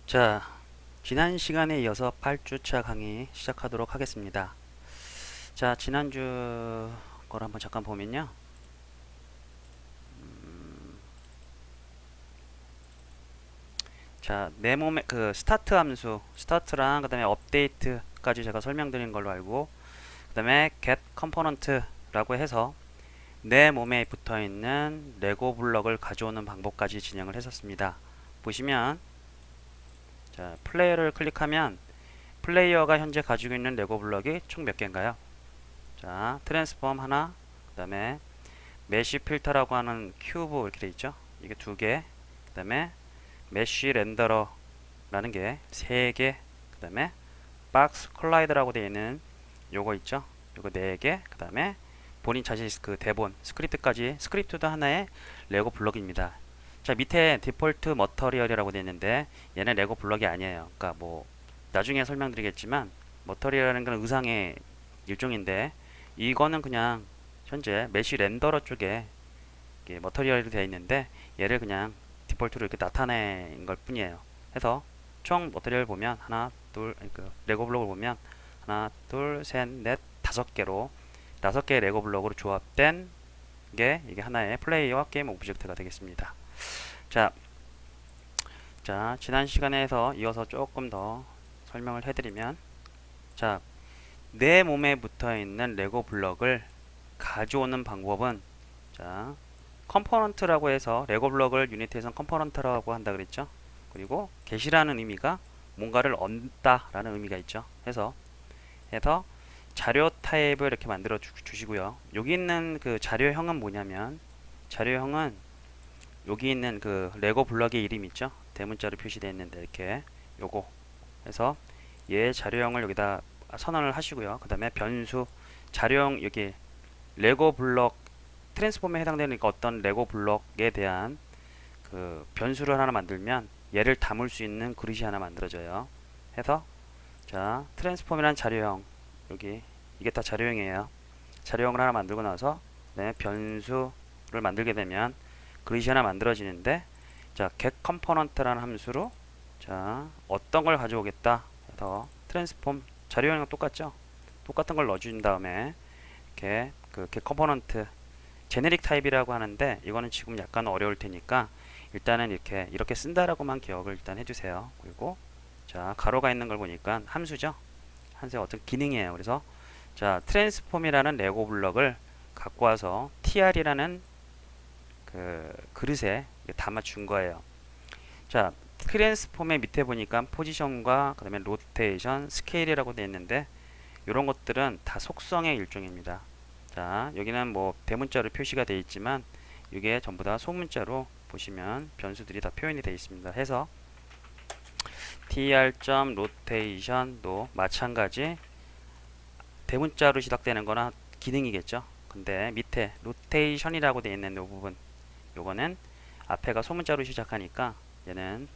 자, 지난 시간에 이어서 8주차 강의 시작하도록 하겠습니다. 자, 지난주 걸 한번 잠깐 보면요. 자, 내 몸의 그 스타트 함수, 스타트랑 그다음에 업데이트까지 제가 설명드린 걸로 알고, 그다음에 get component라고 해서 내 몸에 붙어 있는 레고 블럭을 가져오는 방법까지 진행을 했었습니다. 보시면 자, 플레이어를 클릭하면 플레이어가 현재 가지고 있는 레고 블럭이 총 몇 개인가요? 자, 트랜스폼 하나, 그 다음에 메쉬 필터라고 하는 큐브 이렇게 돼 있죠. 이게 두 개, 그 다음에 메쉬 렌더러라는 게 세 개, 그 다음에 박스 콜라이더라고 되어 있는 요거 있죠. 요거 네 개, 그 다음에 본인 자신 그 대본 스크립트까지, 스크립트도 하나의 레고 블럭입니다. 자, 밑에 디폴트 머터리얼이라고 되어 있는데 얘는 레고 블럭이 아니에요. 그러니까 뭐 나중에 설명드리겠지만 머터리얼이라는 건 의상의 일종인데, 이거는 그냥 현재 메쉬 렌더러 쪽에 머터리얼이 되어 있는데 얘를 그냥 디폴트로 이렇게 나타낸 걸 뿐이에요. 해서 총 머터리얼 보면 하나, 둘, 그 레고 블록을 보면 하나, 둘, 셋, 넷, 다섯 개로, 다섯 개의 레고 블록으로 조합된 게 이게 하나의 플레이어 게임 오브젝트가 되겠습니다. 자, 자, 지난 시간에서 이어서 조금 더 설명을 해드리면, 자, 내 몸에 붙어 있는 레고 블럭을 가져오는 방법은, 자, 컴포넌트라고 해서 레고 블럭을 유니티에서는 컴포넌트라고 한다 그랬죠. 그리고 get이라는 의미가 뭔가를 얹다라는 의미가 있죠. 해서 자료 타입을 이렇게 만들어 주시고요. 여기 있는 그 자료형은 뭐냐면, 자료형은 여기 있는 그 레고 블럭의 이름 있죠. 대문자로 표시되어 있는데 이렇게 요거 해서 얘 자료형을 여기다 선언을 하시고요. 그 다음에 변수 자료형 여기 레고 블럭 트랜스폼에 해당되는 어떤 레고 블럭에 대한 그 변수를 하나 만들면 얘를 담을 수 있는 그릇이 하나 만들어져요. 해서 자, 트랜스폼이라는 자료형, 여기 이게 다 자료형이에요. 자료형을 하나 만들고 나서 그다음에 변수를 만들게 되면 그릇이 하나 만들어지는데, 자, get component라는 함수로 자, 어떤 걸 가져오겠다 해서 트랜스폼 자료형이랑 똑같죠. 똑같은 걸 넣어준 다음에 이렇게 그 get component 제네릭 타입이라고 하는데, 이거는 지금 약간 어려울 테니까 일단은 이렇게 쓴다라고만 기억을 일단 해주세요. 그리고 자, 가로가 있는 걸 보니까 함수죠. 함수의 어떤 기능이에요. 그래서 자, 트랜스폼이라는 레고 블럭을 갖고 와서 tr이라는 그 그릇에 담아 준 거예요. 자, 트랜스폼의 밑에 보니까 포지션과 그다음에 로테이션, 스케일이라고 되어 있는데 이런 것들은 다 속성의 일종입니다. 자, 여기는 뭐 대문자로 표시가 되어 있지만 이게 전부 다 소문자로 보시면 변수들이 다 표현이 되어 있습니다. 해서 tr.rotation도 마찬가지 대문자로 시작되는 거나 기능이겠죠. 근데 밑에 rotation이라고 되어 있는 이 부분, 요거는 앞에가 소문자로 시작하니까 얘는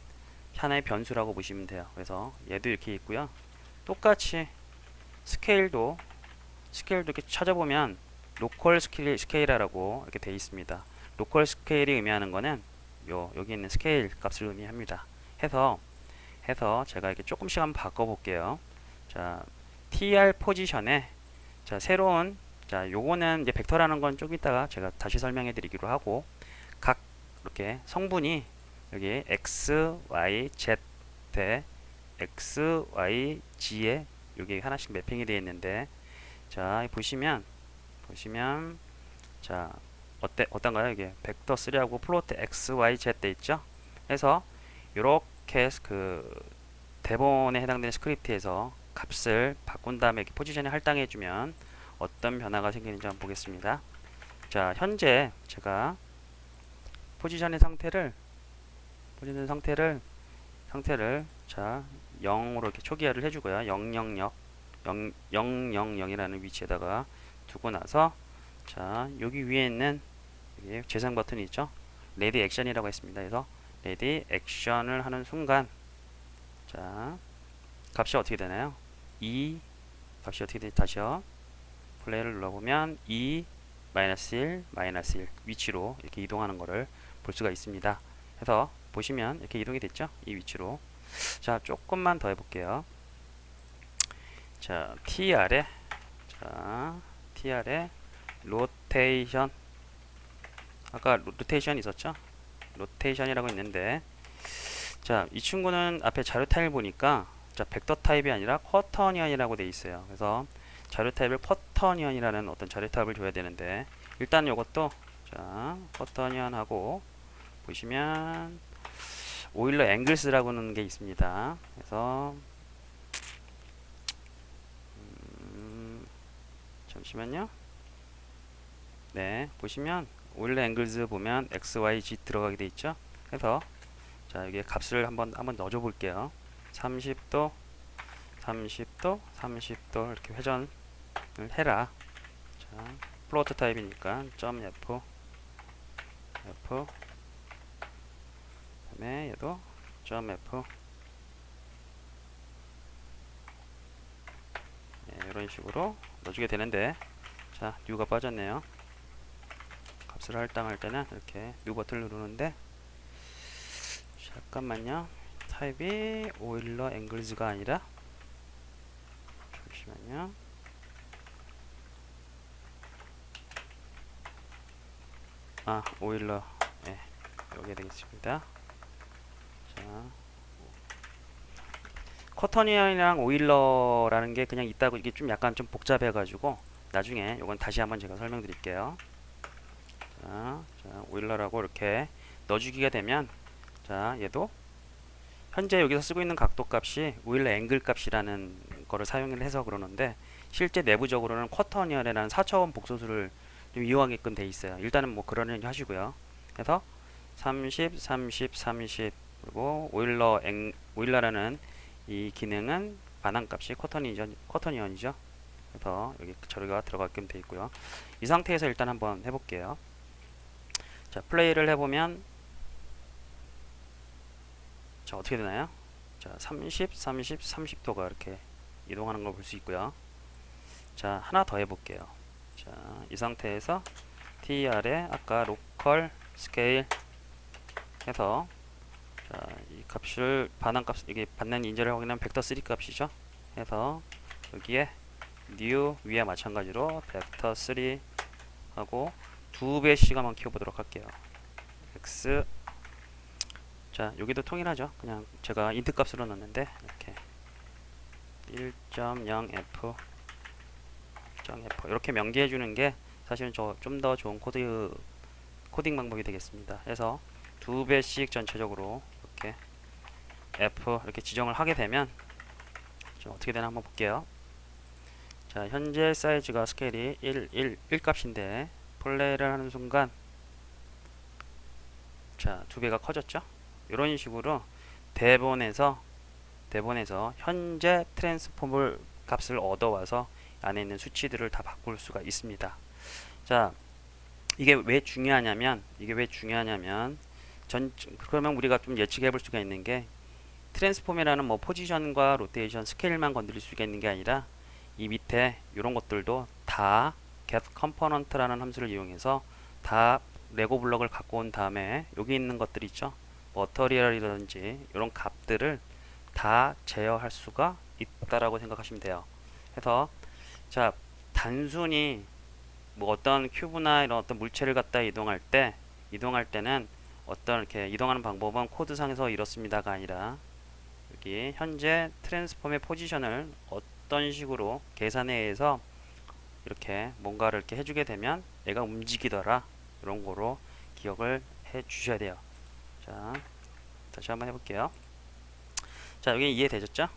하나의 변수라고 보시면 돼요. 그래서 얘도 이렇게 있고요. 똑같이 스케일도 이렇게 찾아보면 로컬 스케일이라고 이렇게 되어 있습니다. 로컬 스케일이 의미하는 거는 여기 있는 스케일 값을 의미합니다. 해서 제가 이렇게 조금씩 한번 바꿔볼게요. 자, tr 포지션에 자, 새로운 자, 요거는 이제 벡터라는 건 좀 이따가 제가 다시 설명해 드리기로 하고, 각 이렇게 성분이 여기 x, y, z 대 x, y, g에 여기 하나씩 매핑이 되어 있는데, 자, 보시면 자, 어떤가요? 이게 벡터 3하고 플로트 x, y, z 돼 있죠? 그래서 이렇게 그 대본에 해당되는 스크립트에서 값을 바꾼 다음에 이렇게 포지션에 할당해 주면 어떤 변화가 생기는지 한번 보겠습니다. 자, 현재 제가 포지션의 상태를 자, 0으로 이렇게 초기화를 해주고요. 000이라는 위치에다가 두고 나서, 자, 여기 위에 있는 여기 재생 버튼이 있죠. 레디 액션이라고 했습니다. 그래서 레디 액션을 하는 순간, 자, 값이 어떻게 되나요? 2 값이 어떻게 되지? 다시요. 플레이를 눌러보면 2 -1 -1 위치로 이렇게 이동하는 것을 볼 수가 있습니다. 그래서 보시면 이렇게 이동이 됐죠. 이 위치로. 자, 조금만 더 해볼게요. 자, tr에 로테이션, 아까 로테이션 있었죠? 로테이션이라고 있는데, 자, 이 친구는 앞에 자료 타입을 보니까 자, 벡터 타입이 아니라 쿼터니언이라고 돼 있어요. 그래서 자료 타입을 쿼터니언이라는 어떤 자료 타입을 줘야 되는데, 일단 이것도 자, 쿼터니언하고 보시면 오일러 앵글스라고 하는 게 있습니다. 그래서 잠시만요. 네, 보시면 오일러 앵글스 보면 x, y, z 들어가게 돼 있죠. 그래서 자, 여기에 값을 한번 넣어줘 볼게요. 30도, 30도, 30도 이렇게 회전을 해라. 자, 플로트 타입이니까 점 F, 그다음에 얘도 점 F. 네, 이런 식으로 넣어주게 되는데, 자, 뉴가 빠졌네요. 값을 할당할 때는 이렇게 뉴 버튼을 누르는데, 잠깐만요. 타입이 오일러 앵글즈가 아니라, 잠시만요. 오일러, 네, 여기에 되겠습니다. 자, 커터니언이랑 오일러라는 게 그냥 있다고, 이게 좀 약간 좀 복잡해가지고 나중에 이건 다시 한번 제가 설명드릴게요. 자, 오일러라고 이렇게 넣어주기가 되면, 자, 얘도 현재 여기서 쓰고 있는 각도 값이 오일러 앵글 값이라는 거를 사용을 해서 그러는데, 실제 내부적으로는 쿼터니언이라는 4차원 복소수를 좀 이용하게끔 돼 있어요. 일단은 뭐 그러려니 하시고요. 그래서 30, 30, 30, 그리고 오일러라는 이 기능은 반환값이 쿼터니언이죠. 그래서 여기 자료가 들어가게끔 돼 있고요. 이 상태에서 일단 한번 해볼게요. 자, 플레이를 해보면, 자, 어떻게 되나요? 자, 30, 30, 30도가 이렇게 이동하는 걸 볼 수 있고요. 자, 하나 더 해볼게요. 자, 이 상태에서 tr에 아까 로컬 스케일 해서, 자, 이 값을 반환값, 이게 받는 인재를 확인하면 벡터 3 값이죠. 해서 여기에 new 위에 마찬가지로 벡터 3 하고 2배씩 한번 키워보도록 할게요. x, 자, 여기도 통일하죠. 그냥 제가 인트 값으로 넣었는데 이렇게 1.0f 이렇게 명기해 주는 게 사실은 좀 더 좋은 코딩 방법이 되겠습니다. 그래서 2배씩 전체적으로 이렇게 f 이렇게 지정을 하게 되면 좀 어떻게 되나 한번 볼게요. 자, 현재 사이즈가 스케일이 1 값인데 플레이를 하는 순간, 자, 2배가 커졌죠. 이런 식으로 대본에서 현재 트랜스폼을 값을 얻어와서 안에 있는 수치들을 다 바꿀 수가 있습니다. 자, 이게 왜 중요하냐면 그러면 우리가 좀 예측해 볼 수가 있는 게, 트랜스폼이라는 뭐 포지션과 로테이션, 스케일만 건드릴 수가 있는 게 아니라 이 밑에 이런 것들도 다 get component라는 함수를 이용해서 다 레고 블럭을 갖고 온 다음에 여기 있는 것들 있죠. 머터리얼이라든지 이런 값들을 다 제어할 수가 있다라고 생각하시면 돼요. 그래서 자, 단순히 뭐 어떤 큐브나 이런 어떤 물체를 갖다 이동할 때는 어떤 이렇게 이동하는 방법은 코드상에서 이렇습니다가 아니라, 여기 현재 트랜스폼의 포지션을 어떤 식으로 계산에 의해서 이렇게 뭔가를 이렇게 해주게 되면 얘가 움직이더라, 이런 거로 기억을 해 주셔야 돼요. 자, 다시 한번 해볼게요. 자, 여기 이해되셨죠?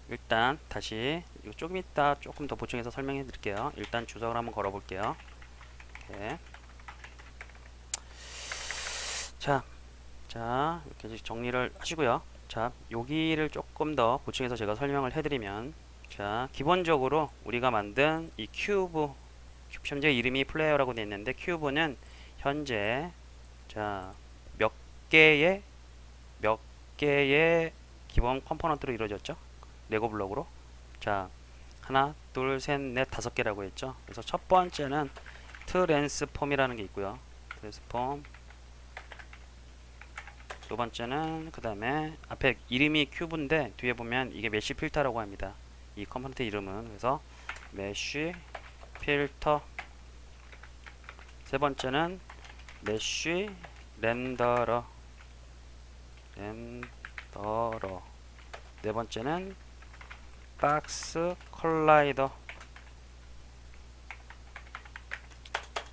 일단 다시 이거 조금 이따 조금 더 보충해서 설명해 드릴게요. 일단 주석을 한번 걸어 볼게요. 이렇게. 자, 이렇게 정리를 하시고요. 자, 여기를 조금 더 보충해서 제가 설명을 해드리면, 자, 기본적으로 우리가 만든 이 큐브, 현재 이름이 플레이어라고 되어 있는데, 큐브는 현재 자, 몇 개의 기본 컴포넌트로 이루어졌죠? 레고 블록으로. 자, 하나, 둘, 셋, 넷, 5개라고 했죠. 그래서 첫 번째는 트랜스폼이라는 게 있고요. 트랜스폼. 두 번째는 그 다음에 앞에 이름이 큐브인데 뒤에 보면 이게 메쉬 필터라고 합니다. 이 컴포넌트 이름은. 그래서 메쉬 필터. 세 번째는 메쉬 렌더러. 네 번째는 박스 컬라이더.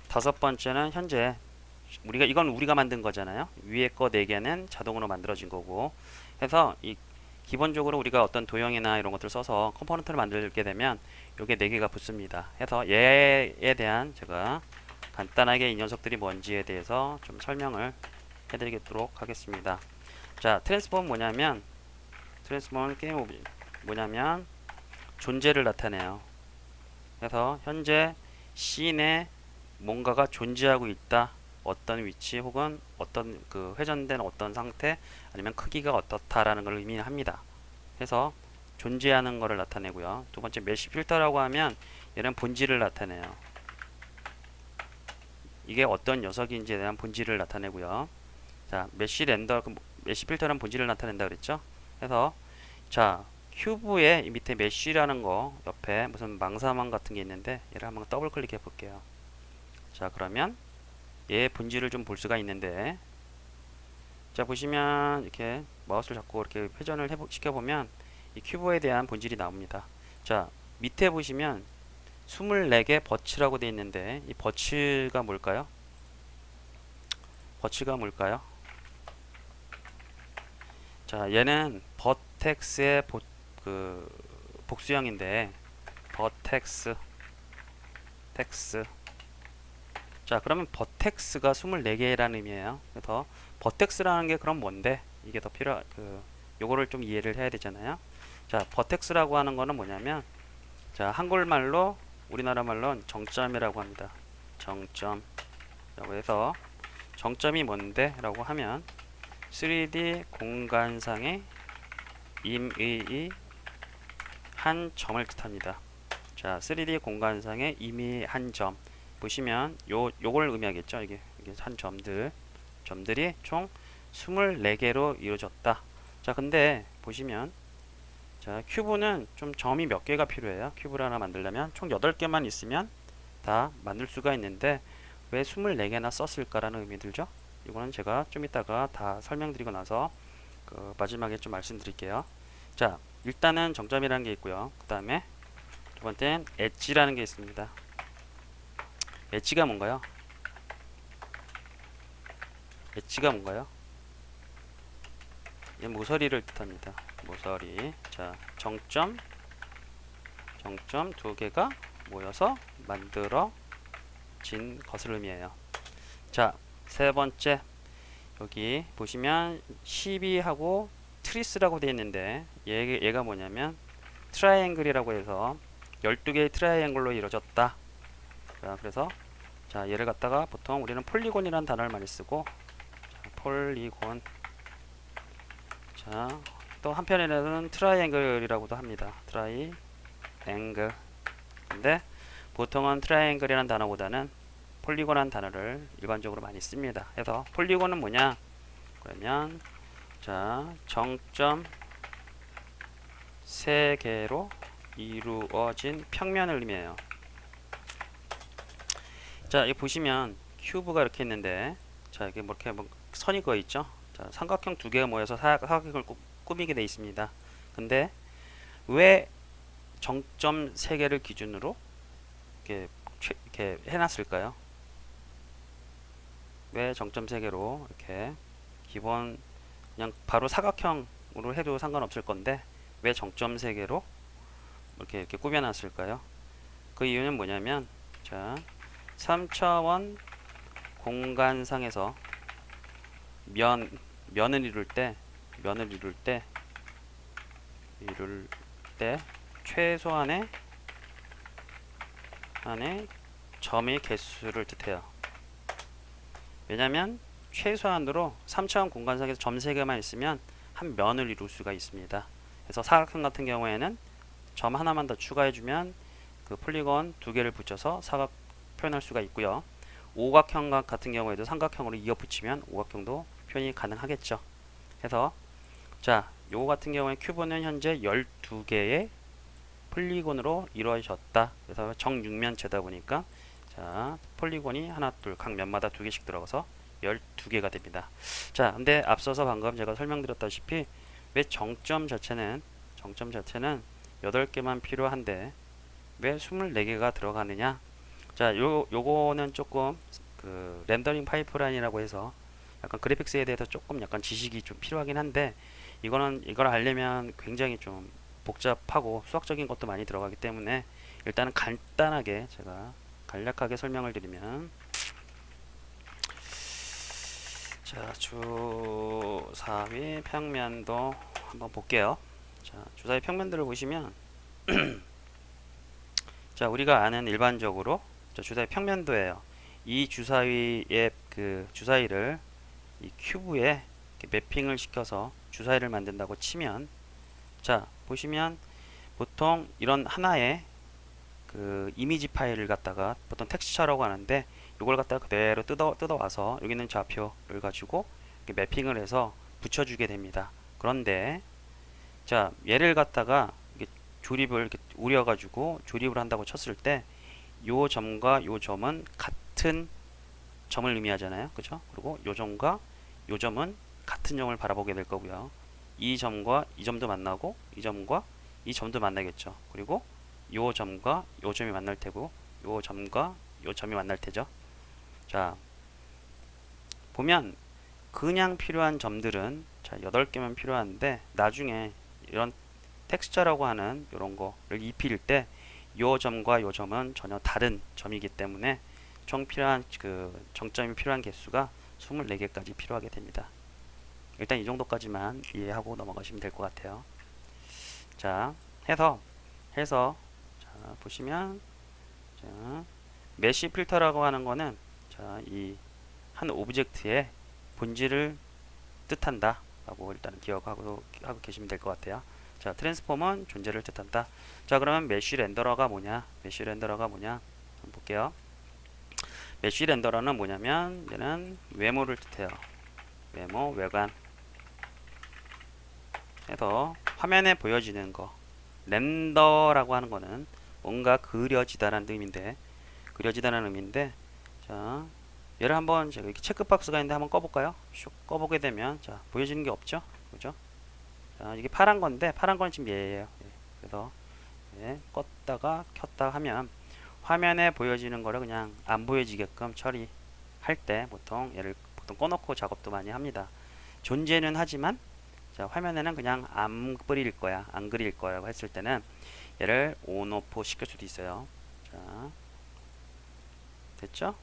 다섯 번째는 현재 이건 우리가 만든 거잖아요. 위에 거 4개는 자동으로 만들어진 거고. 해서 이 기본적으로 우리가 어떤 도형이나 이런 것들을 써서 컴포넌트를 만들게 되면 요게 4개가 붙습니다. 해서 얘에 대한 제가 간단하게 이 녀석들이 뭔지에 대해서 좀 설명을 해드리도록 하겠습니다. 자, 트랜스폼은 뭐냐면 트랜스폼은 게임 오브 뭐냐면 존재를 나타내요. 그래서 현재 씬에 뭔가가 존재하고 있다. 어떤 위치 혹은 어떤 그 회전된 어떤 상태 아니면 크기가 어떻다라는 걸 의미합니다. 그래서 존재하는 것을 나타내고요. 두 번째 메쉬 필터라고 하면 얘는 본질을 나타내요. 이게 어떤 녀석인지에 대한 본질을 나타내고요. 자, 메쉬 필터는 본질을 나타낸다 그랬죠? 그래서 자, 큐브의 밑에 메쉬라는 거 옆에 무슨 망사망 같은 게 있는데 얘를 한번 더블 클릭해 볼게요. 자, 그러면 얘의 본질을 좀 볼 수가 있는데, 자, 보시면 이렇게 마우스를 잡고 이렇게 회전을 시켜보면 이 큐브에 대한 본질이 나옵니다. 자, 밑에 보시면 24개 버츠라고 되어 있는데 이 버츠가 뭘까요? 버츠가 뭘까요? 자, 얘는 버텍스의 복수형인데 버텍스 텍스. 자, 그러면 버텍스가 24개라는 의미예요. 그래서 버텍스라는 게 그럼 뭔데? 이게 더 요거를 좀 이해를 해야 되잖아요. 자, 버텍스라고 하는 거는 뭐냐면, 자, 한글말로 우리나라 말로는 정점이라고 합니다. 정점라고 해서 정점이 뭔데? 라고 하면 3D 공간상의 임의의 한 점을 뜻합니다. 자, 3D 공간상의 임의의 한 점. 보시면 요걸 의미하겠죠. 이게 한 점들이 총 24개로 이루어졌다. 자, 근데 보시면 자, 큐브는 좀 점이 몇 개가 필요해요. 큐브를 하나 만들려면 총 8개만 있으면 다 만들 수가 있는데 왜 24개나 썼을까라는 의미 들죠. 이거는 제가 좀 이따가 다 설명드리고 나서 마지막에 좀 말씀드릴게요. 자, 일단은 정점이라는 게 있고요. 그 다음에 두 번째는 엣지라는 게 있습니다. 엣지가 뭔가요? 엣지가 뭔가요? 이 모서리를 뜻합니다. 모서리. 자, 정점 두 개가 모여서 만들어진 것을 의미해요. 자, 세 번째 여기 보시면 12하고 트리스라고 되어 있는데 얘가 뭐냐면 트라이앵글이라고 해서 12개의 트라이앵글로 이루어졌다. 자, 그래서 자, 얘를 갖다가 보통 우리는 폴리곤이라는 단어를 많이 쓰고, 자, 폴리곤. 자, 또 한편에는 트라이앵글이라고도 합니다. 트라이앵글. 근데 보통은 트라이앵글이라는 단어보다는 폴리곤이라는 단어를 일반적으로 많이 씁니다. 그래서 폴리곤은 뭐냐? 그러면 자, 정점 3개로 이루어진 평면을 의미해요. 자, 여기 보시면 큐브가 이렇게 있는데, 자, 이게 뭐 이렇게 선이 그어 있죠. 자, 삼각형 2개가 모여서 사각형을 꾸미게 되어 있습니다. 근데 왜 정점 3개를 기준으로 이렇게 해놨을까요? 왜 정점 3개로 이렇게 기본 그냥 바로 사각형으로 해도 상관없을 건데 왜 정점 3개로 이렇게 꾸며놨을까요? 그 이유는 뭐냐면, 자, 3차원 공간상에서 면을 이룰 때 최소한의 점의 개수를 뜻해요. 왜냐면 최소한으로 3차원 공간상에서 점 3개만 있으면 한 면을 이룰 수가 있습니다. 그래서 사각형 같은 경우에는 점 하나만 더 추가해주면 그 폴리곤 2개를 붙여서 사각 표현할 수가 있고요. 오각형 같은 경우에도 삼각형으로 이어붙이면 오각형도 표현이 가능하겠죠. 해서 자, 요거 같은 경우에 큐브는 현재 12개의 폴리곤으로 이루어졌다. 그래서 정육면체다 보니까 자, 폴리곤이 하나, 둘, 각 면마다 2개씩 들어가서 12개가 됩니다. 자, 근데 앞서서 방금 제가 설명드렸다시피 왜 정점 자체는 8개만 필요한데 왜 24개가 들어가느냐? 자, 요거는 조금 그 렌더링 파이프라인이라고 해서 약간 그래픽스에 대해서 조금 약간 지식이 좀 필요하긴 한데 이걸 하려면 굉장히 좀 복잡하고 수학적인 것도 많이 들어가기 때문에 일단은 간단하게 제가 간략하게 설명을 드리면 자, 주사위 평면도 한번 볼게요. 자, 주사위 평면들을 보시면 자, 우리가 아는 일반적으로 주사위 평면도예요. 이 주사위의 그 주사위를 이 큐브에 매핑을 시켜서 주사위를 만든다고 치면 자, 보시면 보통 이런 하나의 그 이미지 파일을 갖다가 보통 텍스처라고 하는데 이걸 갖다가 그대로 뜯어와서 여기 있는 좌표를 가지고 매핑을 해서 붙여주게 됩니다. 그런데 자, 얘를 갖다가 조립을 이렇게 우려가지고 조립을 한다고 쳤을 때 요 점과 요 점은 같은 점을 의미하잖아요. 그죠? 그리고 요 점과 요 점은 같은 점을 바라보게 될 거고요. 이 점과 이 점도 만나고 이 점과 이 점도 만나겠죠. 그리고 요 점과 요 점이 만날 테고 요 점과 요 점이 만날 테죠. 자, 보면 그냥 필요한 점들은 자, 8개만 필요한데 나중에 이런 텍스처라고 하는 이런 거를 입힐 때 요 점과 요 점은 전혀 다른 점이기 때문에 총 필요한 그 정점이 필요한 개수가 24개까지 필요하게 됩니다. 일단 이 정도까지만 이해하고 넘어가시면 될 것 같아요. 자, 해서 자, 보시면 자, 메쉬 필터라고 하는 거는 자, 이 한 오브젝트의 본질을 뜻한다 라고 일단 기억하고 계시면 될 것 같아요. 자, 트랜스폼은 존재를 뜻한다. 자, 그러면 메쉬 렌더러가 뭐냐? 한번 볼게요. 메쉬 렌더러는 뭐냐면 얘는 외모를 뜻해요. 외모, 외관 해서 화면에 보여지는 거. 렌더라고 하는 거는 뭔가 그려지다라는 의미인데 자, 얘를 한번 제가 이렇게 체크박스가 있는데 한번 꺼볼까요? 슉 꺼보게 되면 자, 보여지는 게 없죠? 그죠? 자, 이게 파란 건데 파란 건 지금 얘예요. 예. 그래서 예, 껐다가 켰다 하면 화면에 보여지는 거를 그냥 안 보여지게끔 처리할 때 보통 얘를 보통 꺼놓고 작업도 많이 합니다. 존재는 하지만 자, 화면에는 그냥 안 그릴 거라고 했을 때는 얘를 온 오프 시킬 수도 있어요. 자, 됐죠?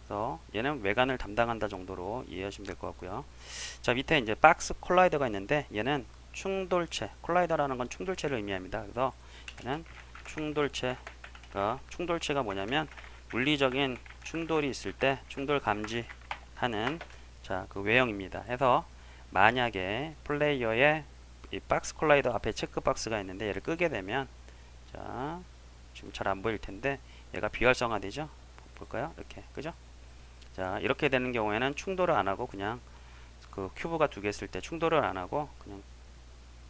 그래서 얘는 외관을 담당한다 정도로 이해하시면 될 것 같고요. 자, 밑에 이제 박스 콜라이더가 있는데 얘는 충돌체, 콜라이더라는 건 충돌체를 의미합니다. 그래서 얘는 충돌체가 뭐냐면 물리적인 충돌이 있을 때 충돌 감지하는 자, 그 외형입니다. 해서 만약에 플레이어의 이 박스 콜라이더 앞에 체크 박스가 있는데 얘를 끄게 되면 자, 지금 잘 안 보일 텐데 얘가 비활성화되죠? 볼까요? 이렇게, 그죠? 자, 이렇게 되는 경우에는 충돌을 안 하고 그냥 그 큐브가 2개 있을 때 충돌을 안 하고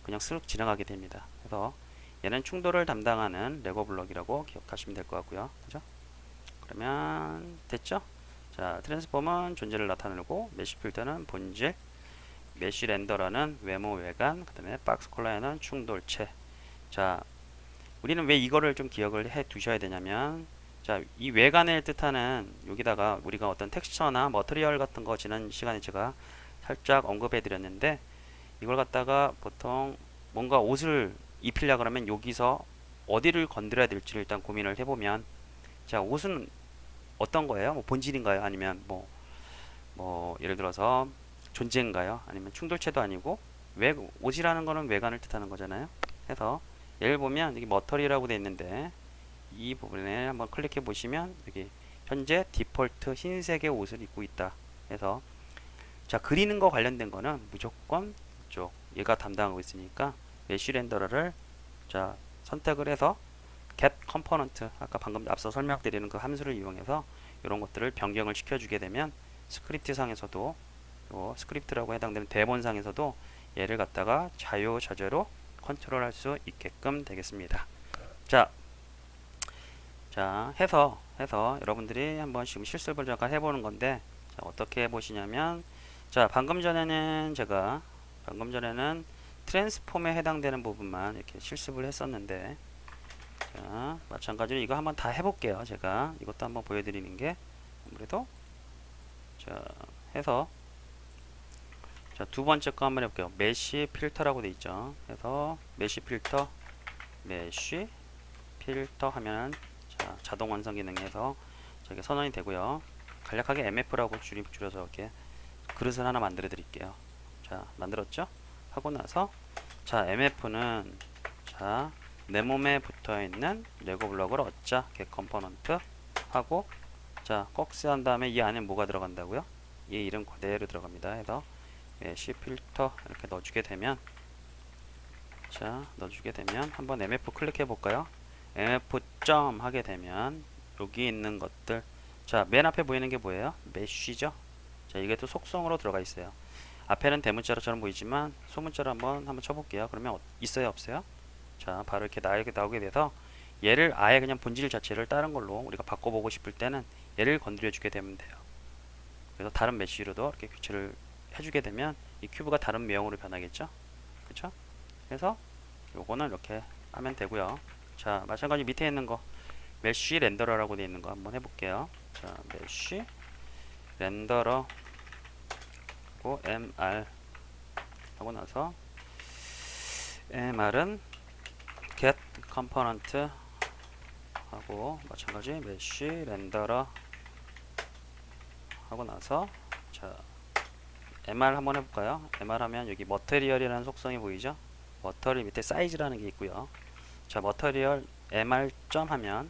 그냥 쓱 지나가게 됩니다. 그래서 얘는 충돌을 담당하는 레고 블럭이라고 기억하시면 될 것 같고요. 그죠? 그러면 됐죠? 자, 트랜스폼은 존재를 나타내고 메쉬 필터는 본질, 메쉬 렌더러는 외모 외관, 그다음에 박스 콜라이너는 충돌체. 자, 우리는 왜 이거를 좀 기억을 해 두셔야 되냐면 자, 이 외관을 뜻하는 여기다가 우리가 어떤 텍스처나 머터리얼 같은 거 지난 시간에 제가 살짝 언급해 드렸는데 이걸 갖다가 보통 뭔가 옷을 입히려 그러면 여기서 어디를 건드려야 될지를 일단 고민을 해보면 자, 옷은 어떤 거예요? 뭐 본질인가요? 아니면 뭐 예를 들어서 존재인가요? 아니면 충돌체도 아니고 옷이라는 거는 외관을 뜻하는 거잖아요. 그래서 예를 보면 여기 머터리라고 되어 있는데 이 부분에 한번 클릭해 보시면 여기 현재 디폴트 흰색의 옷을 입고 있다. 그래서 자, 그리는 거 관련된 거는 무조건 이쪽 얘가 담당하고 있으니까 메쉬 렌더러를 자, 선택을 해서 get component 아까 방금 앞서 설명드리는 그 함수를 이용해서 이런 것들을 변경을 시켜주게 되면 스크립트 상에서도 요 스크립트라고 해당되는 대본상에서도 얘를 갖다가 자유자재로 컨트롤할 수 있게끔 되겠습니다. 자, 해서 여러분들이 한번 지금 실습을 잠깐 해보는 건데, 자, 어떻게 해보시냐면, 자, 방금 전에는 트랜스폼에 해당되는 부분만 이렇게 실습을 했었는데, 자, 마찬가지로 이거 한번 다 해볼게요. 제가 이것도 한번 보여드리는 게 아무래도, 자, 해서, 자, 두 번째 거 한번 해볼게요. 메쉬 필터라고 돼 있죠. 그래서 메쉬 필터 하면, 자, 자동 완성 기능에서 저게 선언이 되고요. 간략하게 MF라고 줄여서 이렇게 그릇을 하나 만들어 드릴게요. 자, 만들었죠? 하고 나서, 자, MF는, 자, 내 몸에 붙어 있는 레고 블럭을 얻자. get 컴포넌트 하고, 자, 꺽쇠 한 다음에 이 안에 뭐가 들어간다고요? 이 이름 그대로 들어갑니다. 해서 C 필터 이렇게 넣어주게 되면, 자, 넣어주게 되면 한번 MF 클릭해 볼까요? MF 점 하게 되면 여기 있는 것들, 자, 맨 앞에 보이는 게 뭐예요? 메쉬죠. 자, 이게 또 속성으로 들어가 있어요. 앞에는 대문자로처럼 보이지만 소문자로 한번 쳐볼게요. 그러면 있어요, 없어요? 자, 바로 이렇게 나오게 돼서 얘를 아예 그냥 본질 자체를 다른 걸로 우리가 바꿔보고 싶을 때는 얘를 건드려 주게 되면 돼요. 그래서 다른 메쉬로도 이렇게 교체를 해주게 되면 이 큐브가 다른 모형으로 변하겠죠. 그쵸? 그래서 요거는 이렇게 하면 되고요. 자, 마찬가지 밑에 있는 거 메쉬 렌더러라고 되어 있는 거 한번 해볼게요. 자, 메쉬 렌더러 하고 MR 하고 나서 MR은 get component 하고 마찬가지 메쉬 렌더러 하고 나서, 자, MR 한번 해볼까요? MR 하면 여기 머터리얼이라는 속성이 보이죠? 머터리얼 밑에 사이즈라는 게 있고요. 자, 머터리얼 MR 점 하면,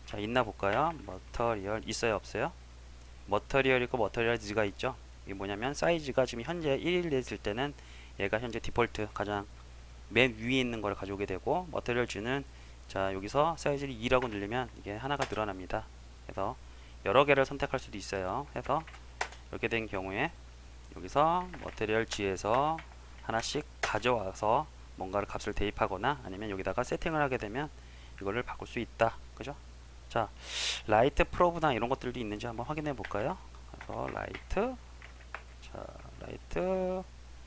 자, 있나 볼까요? 머터리얼 있어요, 없어요? 머터리얼 있고 머터리얼 Z가 있죠? 이게 뭐냐면 사이즈가 지금 현재 1일 됐을 때는 얘가 현재 디폴트 가장 맨 위에 있는 걸 가져오게 되고, 머터리얼 G는, 자, 여기서 사이즈를 2라고 늘리면 이게 하나가 늘어납니다. 그래서 여러 개를 선택할 수도 있어요. 해서 이렇게 된 경우에 여기서 머터리얼 G에서 하나씩 가져와서 뭔가를 값을 대입하거나 아니면 여기다가 세팅을 하게 되면 이거를 바꿀 수 있다. 그죠? 자, 라이트 프로브나 이런 것들도 있는지 한번 확인해 볼까요? 그래서 자,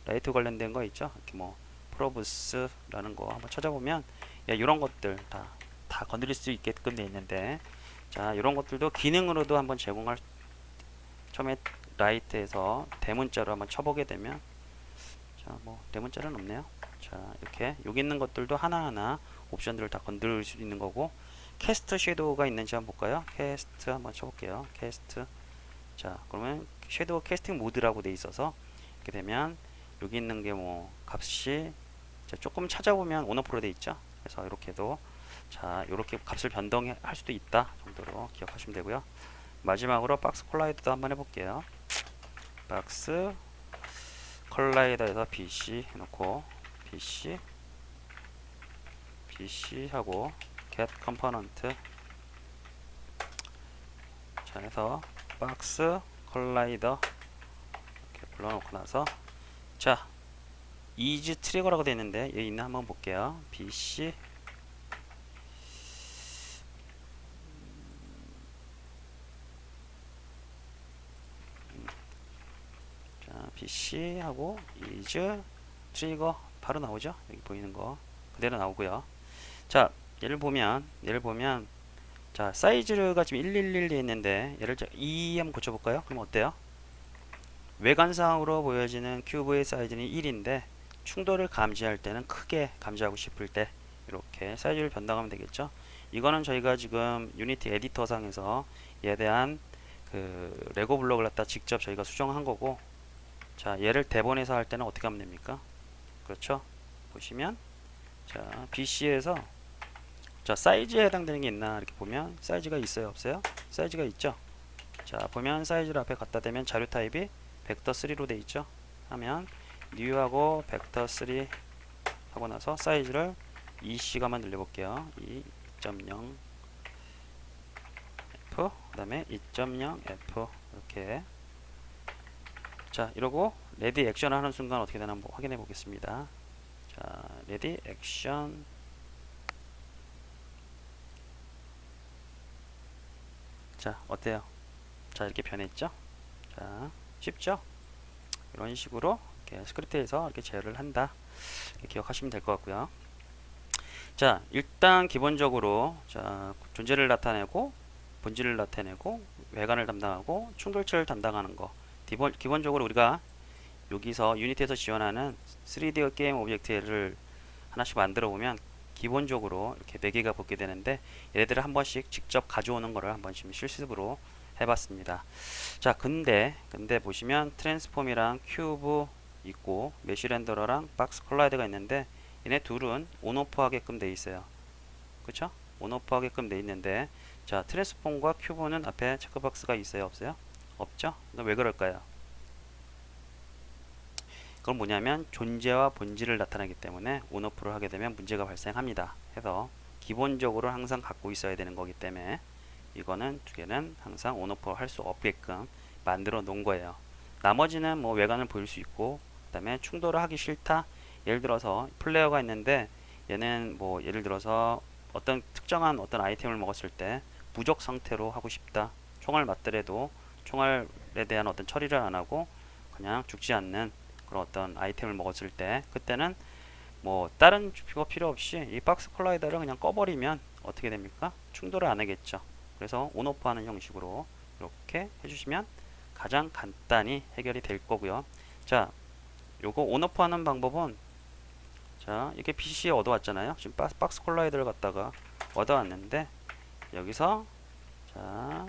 라이트 관련된 거 있죠? 이렇게 뭐 프로브스라는 거 한번 찾아보면, 예, 이런 것들 다 건드릴 수 있게끔 돼 있는데, 자, 이런 것들도 기능으로도 한번 제공할, 처음에 라이트에서 대문자로 한번 쳐보게 되면, 자, 뭐 대문자는 없네요. 자, 이렇게 여기 있는 것들도 하나하나 옵션들을 다 건드릴 수 있는 거고, 캐스트 섀도우가 있는지 한번 볼까요? 캐스트 한번 쳐볼게요. 캐스트. 자, 그러면 섀도우 캐스팅 모드라고 돼 있어서 이렇게 되면 여기 있는 게 뭐 값이, 자, 조금 찾아보면 온오프로 돼 있죠. 그래서 이렇게도, 자, 이렇게 값을 변동할 수도 있다 정도로 기억하시면 되고요. 마지막으로 박스 콜라이더도 한번 해볼게요. 박스 컬라이더에서 BC 해놓고 BC 하고 get component, 자, 해서 박스 컬라이더 이렇게 불러놓고 나서, 자, is 트리거라고 되어 있는데 여기 있나 한번 볼게요. BC BC 하고 is 트리거 바로 나오죠. 여기 보이는 거 그대로 나오고요. 자, 얘를 보면 자, 사이즈가 지금 111 되어 있는데 얘를 2 한번 고쳐볼까요? 그럼 어때요? 외관상으로 보여지는 큐브의 사이즈는 1인데 충돌을 감지할 때는 크게 감지하고 싶을 때 이렇게 사이즈를 변동하면 되겠죠. 이거는 저희가 지금 유니티 에디터 상에서 얘에 대한 그 레고 블록을 갖다 직접 저희가 수정한 거고, 자, 얘를 대본에서 할 때는 어떻게 하면 됩니까? 그렇죠? 보시면, 자, BC에서, 자, 사이즈에 해당되는 게 있나 이렇게 보면 사이즈가 있어요, 없어요? 사이즈가 있죠. 자, 보면 사이즈를 앞에 갖다 대면 자료 타입이 벡터 3로 돼 있죠. 하면 뉴하고 벡터 3 하고 나서 사이즈를 2C가만 늘려볼게요. 2.0 F, 그 다음에 2.0 F, 이렇게. 자, 이러고 레디 액션을 하는 순간 어떻게 되나 한번 확인해 보겠습니다. 자, 레디 액션. 자, 어때요? 자, 이렇게 변했죠? 자, 쉽죠? 이런 식으로 이렇게 스크립트에서 이렇게 제어를 한다. 이렇게 기억하시면 될 것 같고요. 자, 일단 기본적으로 자, 존재를 나타내고 본질을 나타내고 외관을 담당하고 충돌체를 담당하는 거. 기본적으로 우리가 여기서 유니티에서 지원하는 3D 게임 오브젝트를 하나씩 만들어 보면 기본적으로 이렇게 4개가 붙게 되는데 얘네들을 한 번씩 직접 가져오는 거를 한번 지금 실습으로 해봤습니다. 자, 근데 보시면 트랜스폼이랑 큐브 있고 메쉬 렌더러랑 박스 콜라이더가 있는데 얘네 둘은 온오프 하게끔 돼 있어요. 그쵸? 온오프 하게끔 돼 있는데 자, 트랜스폼과 큐브는 앞에 체크박스가 있어요? 없어요? 없죠? 왜 그럴까요? 그건 뭐냐면 존재와 본질을 나타내기 때문에 온오프를 하게 되면 문제가 발생합니다. 해서 기본적으로 항상 갖고 있어야 되는 거기 때문에 이거는 두 개는 항상 온오프 할 수 없게끔 만들어 놓은 거예요. 나머지는 뭐 외관을 보일 수 있고 그 다음에 충돌을 하기 싫다. 예를 들어서 플레이어가 있는데 얘는 뭐 예를 들어서 어떤 특정한 어떤 아이템을 먹었을 때 부적 상태로 하고 싶다. 총알 맞더라도 총알에 대한 어떤 처리를 안 하고 그냥 죽지 않는 그런 어떤 아이템을 먹었을 때 그때는 뭐 다른 거 필요 없이 이 박스 콜라이더를 그냥 꺼버리면 어떻게 됩니까? 충돌을 안 하겠죠. 그래서 온오프 하는 형식으로 이렇게 해주시면 가장 간단히 해결이 될 거고요. 자, 요거 온오프 하는 방법은 자, 이렇게 PC에 얻어왔잖아요. 지금 박스 콜라이더를 갖다가 얻어왔는데 여기서 자,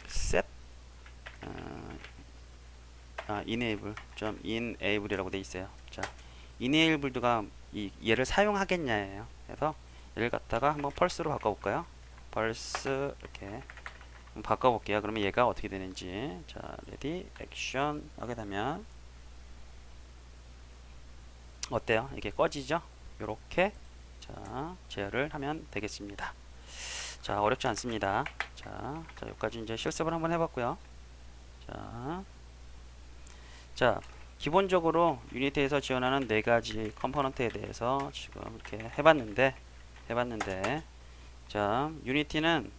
set enable 좀 enable이라고 돼 있어요. 자, enabled가 얘를 사용하겠냐예요. 그래서 얘를 갖다가 한번 펄스로 바꿔볼까요? 펄스 이렇게 바꿔볼게요. 그러면 얘가 어떻게 되는지 자, 레디 액션 하게 되면 어때요? 이게 꺼지죠? 요렇게 자, 제어를 하면 되겠습니다. 자, 어렵지 않습니다. 자, 여기까지 이제 실습을 한번 해봤고요. 자, 기본적으로 유니티에서 지원하는 4가지 컴포넌트에 대해서 지금 이렇게 해봤는데 자, 유니티는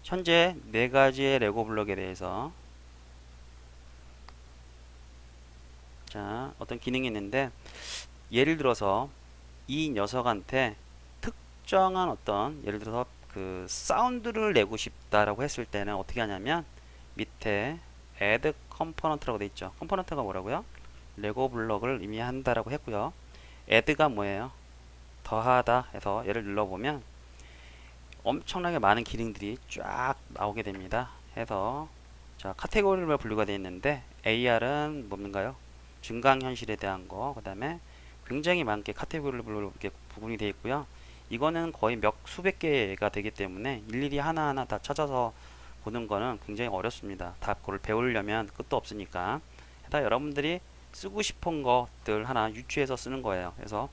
현재 4가지의 레고 블록에 대해서 자, 어떤 기능이 있는데 예를 들어서 이 녀석한테 특정한 어떤 예를 들어서 그 사운드를 내고 싶다라고 했을 때는 어떻게 하냐면 밑에 add component라고 되어 있죠. 컴포넌트가 뭐라고요? 레고 블록을 의미한다라고 했고요. add가 뭐예요? 더하다 해서 얘를 눌러보면 엄청나게 많은 기능들이 쫙 나오게 됩니다. 해서 자, 카테고리로 분류가 되어 있는데 AR은 뭡니까요? 증강현실에 대한 거, 그 다음에 굉장히 많게 카테고리별로 이렇게 구분이 되어 있고요. 이거는 거의 수백 개가 되기 때문에 일일이 하나하나 다 찾아서 보는 거는 굉장히 어렵습니다. 다 그걸 배우려면 끝도 없으니까. 해서 여러분들이 쓰고 싶은 것들 하나 유추해서 쓰는 거예요. 그래서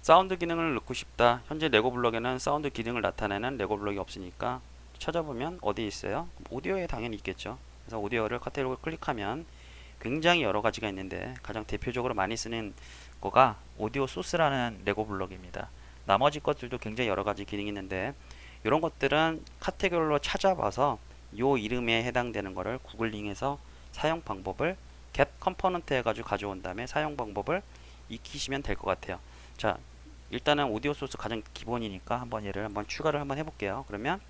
사운드 기능을 넣고 싶다. 현재 레고 블록에는 사운드 기능을 나타내는 레고 블록이 없으니까 찾아보면 어디 있어요? 오디오에 당연히 있겠죠. 그래서 오디오를 카테고리를 클릭하면 굉장히 여러 가지가 있는데 가장 대표적으로 많이 쓰는 거가 오디오 소스라는 레고 블록입니다. 나머지 것들도 굉장히 여러 가지 기능이 있는데 이런 것들은 카테고리로 찾아봐서 요 이름에 해당되는 거를 구글링해서 사용 방법을 get component 해가지고 가져온 다음에 사용 방법을 익히시면 될 것 같아요. 자, 일단은 오디오 소스 가장 기본이니까 한번 얘를 한번 추가를 한번 해볼게요. 그러면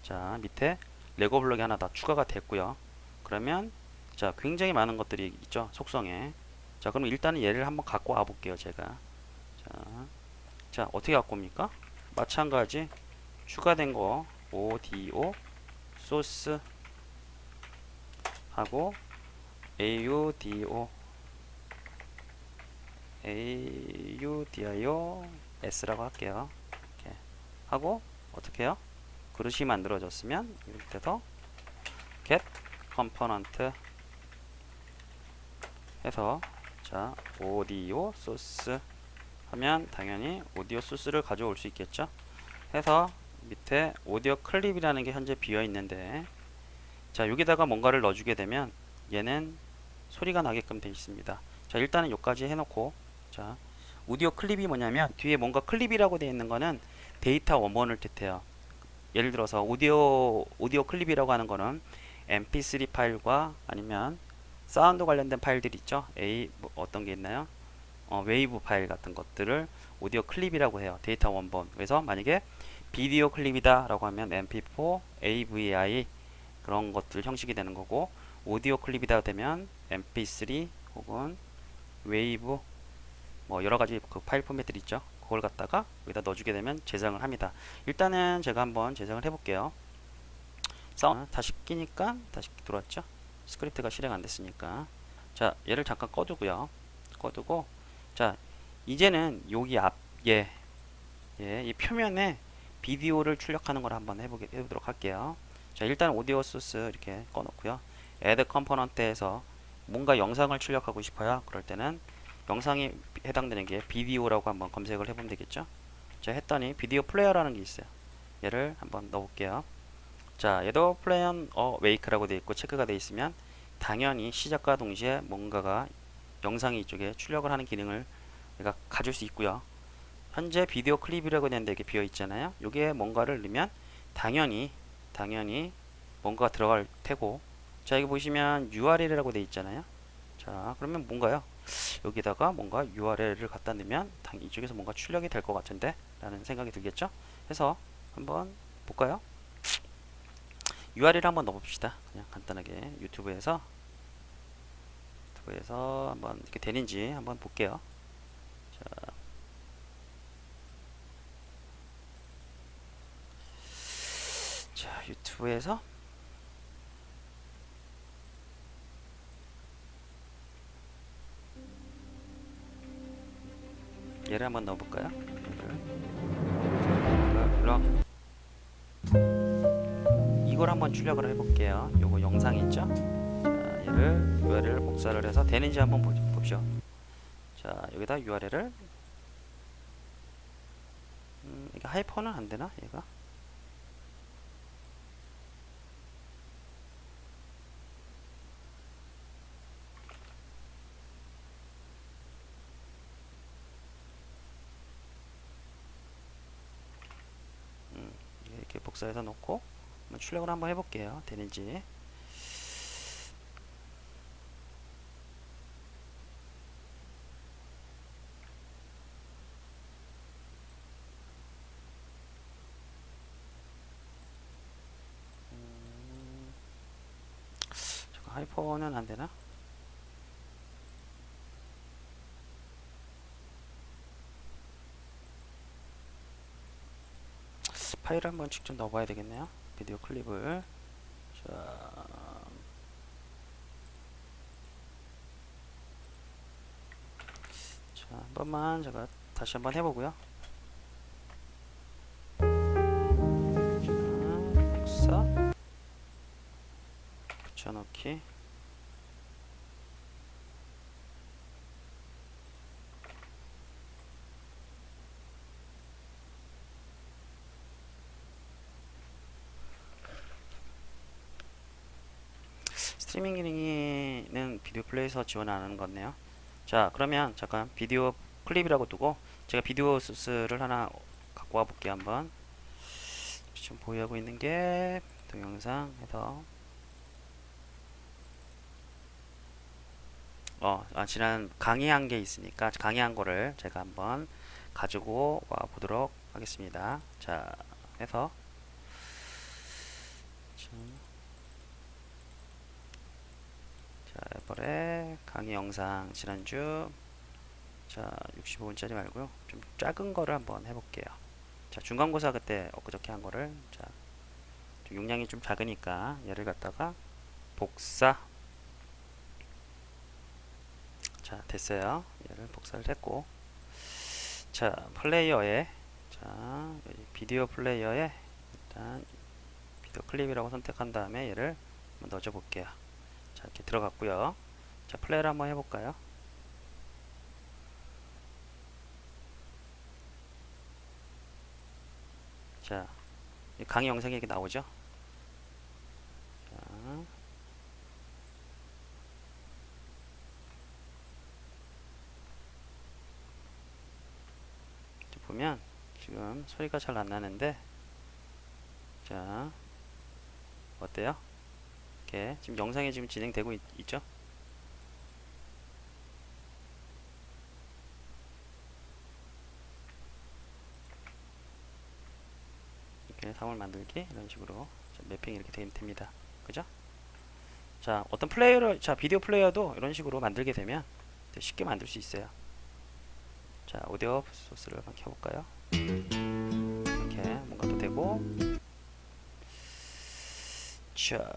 자, 밑에 레고 블록이 하나 다 추가가 됐고요. 그러면 자, 굉장히 많은 것들이 있죠, 속성에. 자, 그럼 일단은 얘를 한번 갖고 와 볼게요, 제가. 자, 어떻게 갖고 옵니까? 마찬가지 추가된 거 audio 소스 하고 audio s라고 할게요. 이렇게 하고 어떻게 해요? 그릇이 만들어졌으면 이때도 get component 해서 자, 오디오 소스 하면 당연히 오디오 소스를 가져올 수 있겠죠. 해서 밑에 오디오 클립이라는 게 현재 비어 있는데 자, 여기다가 뭔가를 넣어주게 되면 얘는 소리가 나게끔 되어 있습니다. 자, 일단은 여기까지 해놓고, 자, 오디오 클립이 뭐냐면 뒤에 뭔가 클립이라고 되어 있는 거는 데이터 원본을 뜻해요. 예를 들어서 오디오 클립이라고 하는 거는 mp3 파일과 아니면 사운드 관련된 파일들 있죠. 뭐 어떤 게 있나요? 웨이브 파일 같은 것들을 오디오 클립이라고 해요. 데이터 원본. 그래서 만약에 비디오 클립이다 라고 하면 mp4, avi 그런 것들 형식이 되는 거고, 오디오 클립이다 되면 mp3 혹은 웨이브 뭐 여러 가지 그 파일 포맷들 있죠. 그걸 갖다가 여기다 넣어주게 되면 재생을 합니다. 일단은 제가 한번 재생을 해볼게요. 사운드 다시 끼니까 다시 들어왔죠. 스크립트가 실행 안 됐으니까. 자, 얘를 잠깐 꺼두고요. 꺼두고, 자, 이제는 여기 이 표면에 비디오를 출력하는 걸 한번 해보도록 할게요. 자, 일단 오디오 소스 이렇게 꺼놓고요. Add 컴포넌트에서 뭔가 영상을 출력하고 싶어요. 그럴 때는 영상이 해당되는 게 비디오라고 한번 검색을 해보면 되겠죠. 자, 했더니 비디오 플레이어라는 게 있어요. 얘를 한번 넣어볼게요. 자, 얘도 플레이 온 웨이크라고 되어 있고 체크가 되어 있으면 당연히 시작과 동시에 뭔가가 영상이 이쪽에 출력을 하는 기능을 얘가 가질 수 있고요. 현재 비디오 클립이라고 되는 데 비어 있잖아요. 여기에 뭔가를 넣으면 당연히 뭔가가 들어갈 테고, 자, 여기 보시면 URL이라고 되어 있잖아요. 자, 그러면 뭔가요? 여기다가 뭔가 URL을 갖다 넣으면 이쪽에서 뭔가 출력이 될 것 같은데 라는 생각이 들겠죠. 해서 한번 볼까요? URL 한번 넣어봅시다. 그냥 간단하게 유튜브에서 한번 이렇게 되는지 한번 볼게요. 자, 유튜브에서 얘를 한번 넣어볼까요? 이걸 한번 출력을 해볼게요. 요거 영상 있죠? 자, 얘를 URL을 복사를 해서 되는지 한번 봅시오. 자, 여기다 URL을 이게 하이퍼는 안 되나? 얘가 이렇게 복사해서 놓고 한번 출력을 한번 해볼게요. 되는지. 잠깐 하이퍼는 안 되나? 파일을 한번 직접 넣어봐야 되겠네요. 비디오 클립을. 자, 한 번만 제가 다시 한번 해보고요. 자, 복사, 붙여넣기. 스트리밍 기능은 비디오 플레이에서 지원하는 거네요. 자, 그러면 잠깐 비디오 클립이라고 두고 제가 비디오 소스를 하나 갖고 와 볼게요. 한번 지금 보유하고 있는 게 동영상 해서 지난 강의한 게 있으니까 강의한 거를 제가 한번 가지고 와 보도록 하겠습니다. 자, 해서 자, 이번에 강의 영상 지난주 자 65분짜리 말고요, 좀 작은 거를 한번 해볼게요. 자, 중간고사 그때 엊그저께 한 거를 자 용량이 좀 작으니까 얘를 갖다가 복사. 자, 됐어요. 얘를 복사를 했고, 자, 플레이어에 자 비디오 플레이어에 일단 비디오 클립이라고 선택한 다음에 얘를 한번 넣어줘 볼게요. 자, 이렇게 들어갔고요. 자, 플레이를 한번 해볼까요? 자, 강의 영상이 이렇게 나오죠. 자, 보면 지금 소리가 잘 안 나는데, 자, 어때요? 이렇게 지금 영상이 지금 진행되고 있죠? 이렇게 사물 만들기 이런 식으로 매핑이 이렇게 됩니다. 그죠? 자, 어떤 플레이어를, 자, 비디오 플레이어도 이런 식으로 만들게 되면 되게 쉽게 만들 수 있어요. 자, 오디오 소스를 한번 켜볼까요? 이렇게 뭔가 또 되고, 자,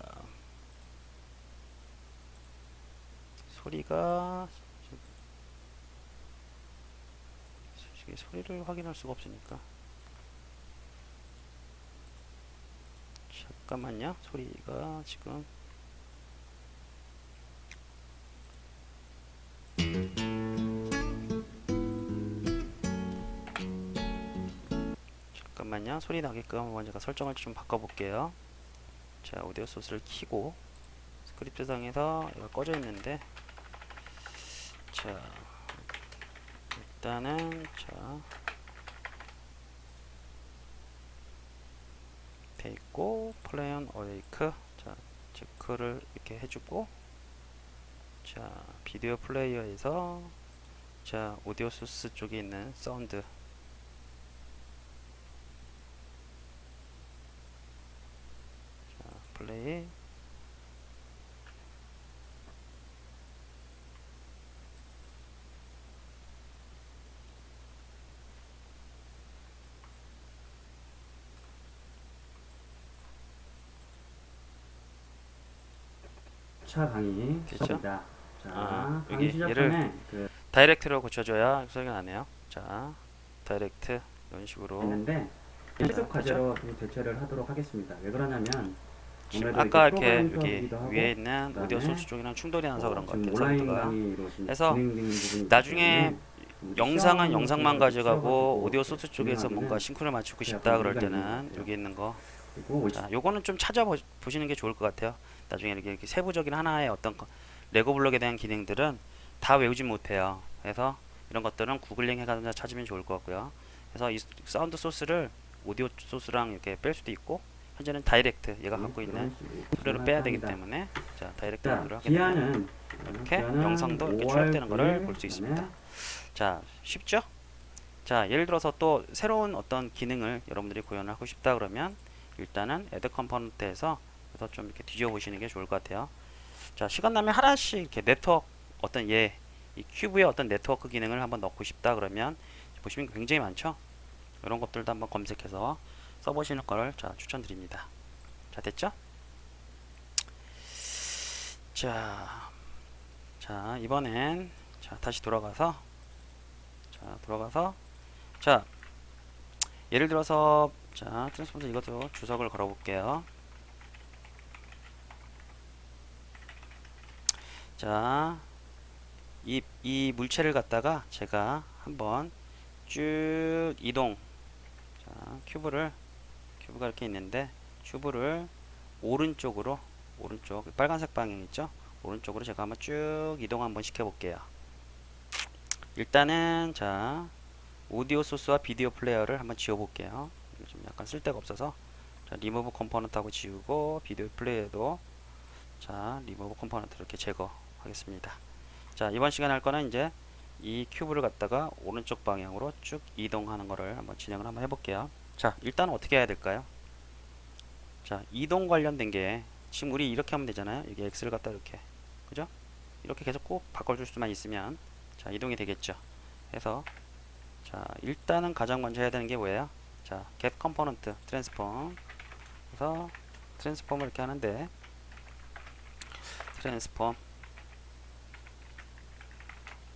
소리가, 솔직히 소리를 확인할 수가 없으니까. 잠깐만요. 소리가 지금 잠깐만요. 소리 나게끔 한번 제가 설정을 좀 바꿔볼게요. 자, 오디오 소스를 키고 스크립트상에서 얘가 꺼져 있는데, 자, 일단은 자, 돼 있고 플레이 온 어웨이크, 자, 체크를 이렇게 해주고, 자, 비디오 플레이어에서 자, 오디오 소스 쪽에 있는 사운드, 자, 플레이, 차 강의 됐죠? 시작합니다. 자, 여기 강의 시작 얘를 전에 그 다이렉트로 고쳐줘야 소리가 나네요. 자, 다이렉트 이런 식으로. 했는데 자, 실습 과제로 좀 대처를 하도록 하겠습니다. 왜 그러냐면 지금 아무래도 아까 이렇게 프로그램 여기 수업이기도 하고 위에 있는 그다음에 오디오 소스 쪽이랑 충돌이 나서 그런 것 지금 같아요. 온라인 사운드가. 강의로 지금 해서 진행되는 부분이 있기 나중에 때문에 영상은 시험을 영상만 가져가고 치러가지고 오디오 소스 쪽에서 진행하기는 뭔가 싱크를 맞추고 제가 싶다 좀 그럴 무리가 있는 것 때는 같아요. 여기 있는 거. 그리고 자, 요거는 좀 찾아보시는 게 좋을 것 같아요. 나중에 이렇게 세부적인 하나의 어떤 레고 블록에 대한 기능들은 다 외우지 못해요. 그래서 이런 것들은 구글링 해가지고 찾으면 좋을 것 같고요. 그래서 이 사운드 소스를 오디오 소스랑 이렇게 뺄 수도 있고, 현재는 다이렉트 얘가 갖고 있는 소리를 빼야 되기 때문에 자, 다이렉트 모드로 하게 되면 이렇게 영상도 이렇게 추락되는 거를 볼 수 있습니다. 자, 쉽죠? 자, 예를 들어서 또 새로운 어떤 기능을 여러분들이 구현을 하고 싶다 그러면 일단은 애드 컴포넌트에서 그래서 좀 이렇게 뒤져 보시는 게 좋을 것 같아요. 자, 시간 나면 하나씩 이렇게 네트워크 어떤 이 큐브의 어떤 네트워크 기능을 한번 넣고 싶다 그러면 보시면 굉장히 많죠. 이런 것들도 한번 검색해서 써보시는 걸 자, 추천드립니다. 자, 됐죠? 자, 이번엔 자, 다시 돌아가서 자, 예를 들어서 자, 트랜스포먼트 이것도 주석을 걸어 볼게요. 자, 이 물체를 갖다가 제가 한번 쭉 이동, 자, 큐브가 이렇게 있는데 큐브를 오른쪽 빨간색 방향 있죠? 오른쪽으로 제가 한번 쭉 이동 한번 시켜 볼게요. 일단은 자, 오디오 소스와 비디오 플레이어를 한번 지워 볼게요. 좀 약간 쓸데가 없어서 자, 리무브 컴포넌트 하고 지우고 비디오 플레이어도 자, 리무브 컴포넌트 이렇게 제거하겠습니다. 자, 이번 시간에 할 거는 이제 이 큐브를 갖다가 오른쪽 방향으로 쭉 이동하는 거를 한번 진행을 한번 해볼게요. 자, 일단 어떻게 해야 될까요? 자, 이동 관련된 게 지금 우리 이렇게 하면 되잖아요. 여기 X를 갖다 이렇게, 그죠? 이렇게 계속 꼭 바꿔줄 수만 있으면 자, 이동이 되겠죠. 그래서 자, 일단은 가장 먼저 해야 되는 게 뭐예요? 자, get component transform. 그래서 트랜스폼을 이렇게 하는데 트랜스폼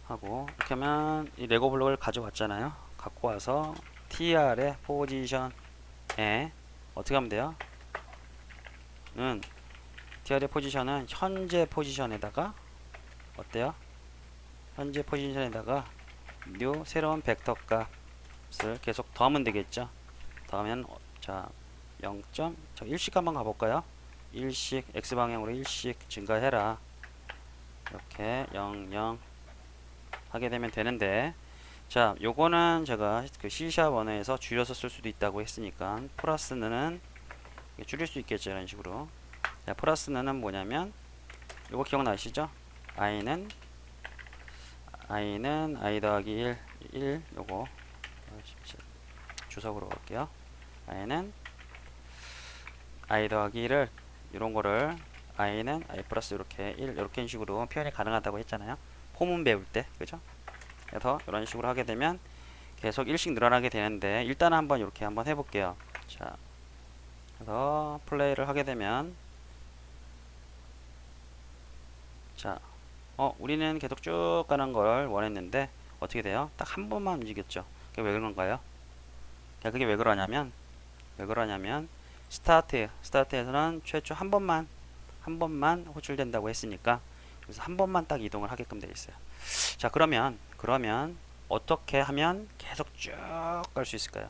하고 이렇게 하면 이 레고 블록을 가져왔잖아요. 갖고 와서 tr의 포지션에 어떻게 하면 돼요? tr의 포지션은 현재 포지션에다가 어때요? 현재 포지션에다가 new 새로운 벡터 값을 계속 더하면 되겠죠. 더하면 자, 0. 자, 일씩 한번 가볼까요? 일씩 x방향으로 일씩 증가해라. 이렇게 0, 0 하게 되면 되는데, 자, 요거는 제가 그 C샵 언어에서 줄여서 쓸 수도 있다고 했으니까 플러스는 줄일 수 있겠죠. 이런 식으로. 자, 플러스는 뭐냐면 요거 기억나시죠? i는 i 더하기 1 요거 주석으로 볼게요. i는 i 더하기 1을 이런 거를 i는 i 플러스 이렇게 1 이렇게 식으로 표현이 가능하다고 했잖아요. 포문 배울 때 그죠? 그래서 이런 식으로 하게 되면 계속 1씩 늘어나게 되는데 일단 한번 이렇게 한번 해볼게요. 자, 그래서 플레이를 하게 되면 자, 우리는 계속 쭉 가는 걸 원했는데 어떻게 돼요? 딱 한 번만 움직였죠. 그게 왜 그런가요? 그게 왜 그러냐면 스타트에서는 최초 한 번만 호출된다고 했으니까 그래서 한 번만 딱 이동을 하게끔 되어 있어요. 자, 그러면 어떻게 하면 계속 쭉 갈 수 있을까요?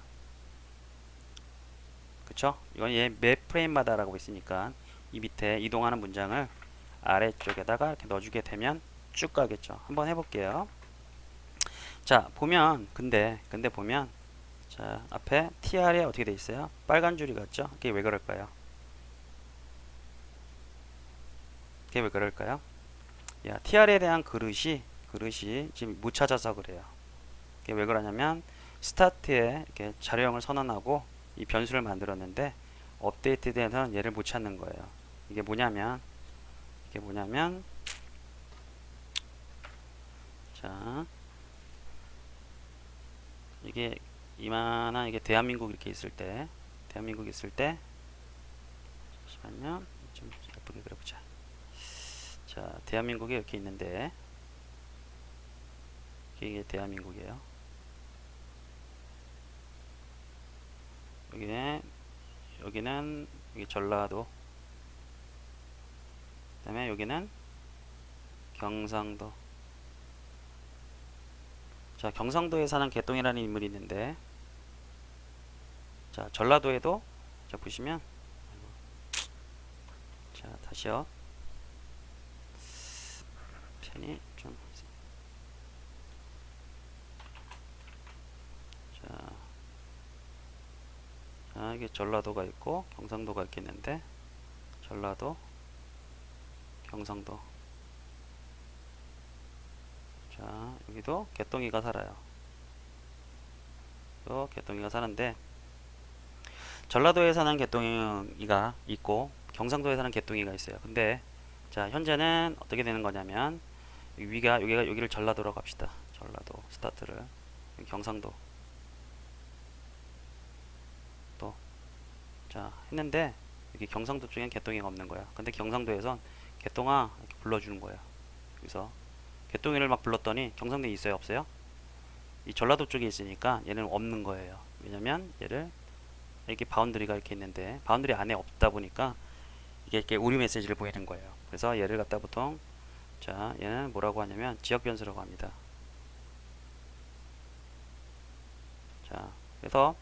그쵸? 이건 얘 몇 프레임마다라고 있으니까 이 밑에 이동하는 문장을 아래쪽에다가 이렇게 넣어주게 되면 쭉 가겠죠. 한번 해볼게요. 자, 보면 근데 보면 자, 앞에 tr에 어떻게 돼 있어요? 빨간 줄이 같죠? 그게 왜 그럴까요? 야, tr에 대한 그릇이 지금 못 찾아서 그래요. 그게 왜 그러냐면 스타트에 이렇게 자료형을 선언하고 이 변수를 만들었는데 업데이트에서는 얘를 못 찾는 거예요. 이게 뭐냐면 자, 이게 이만한 이게 대한민국 이렇게 있을 때 잠시만요. 좀 예쁘게 그려보자. 자, 대한민국이 이렇게 있는데 이게 대한민국이에요. 여기는 여기 전라도, 그다음에 여기는 경상도. 자, 경상도에 사는 개똥이라는 인물이 있는데, 자, 전라도에도 자 보시면, 자 다시요. 펜이 좀, 자, 이게 전라도가 있고 경상도가 있겠는데, 전라도, 경상도. 자, 여기도 개똥이가 살아요. 또 개똥이가 사는데 전라도에 사는 개똥이가 있고 경상도에 사는 개똥이가 있어요. 근데 자, 현재는 어떻게 되는 거냐면 여기를 전라도라고 합시다. 전라도 스타트를 경상도 또 자 했는데 여기 경상도 쪽엔 개똥이가 없는 거야. 근데 경상도에선 개똥아 이렇게 불러주는 거야. 그래서 개똥이를 막 불렀더니 경상도에 있어요, 없어요? 이 전라도 쪽에 있으니까 얘는 없는 거예요. 왜냐면 얘를 이렇게 바운드리가 이렇게 있는데 바운드리 안에 없다 보니까 이게 이렇게 오류 메시지를 보이는 거예요. 그래서 얘를 갖다 보통 자, 얘는 뭐라고 하냐면 지역 변수라고 합니다. 자, 그래서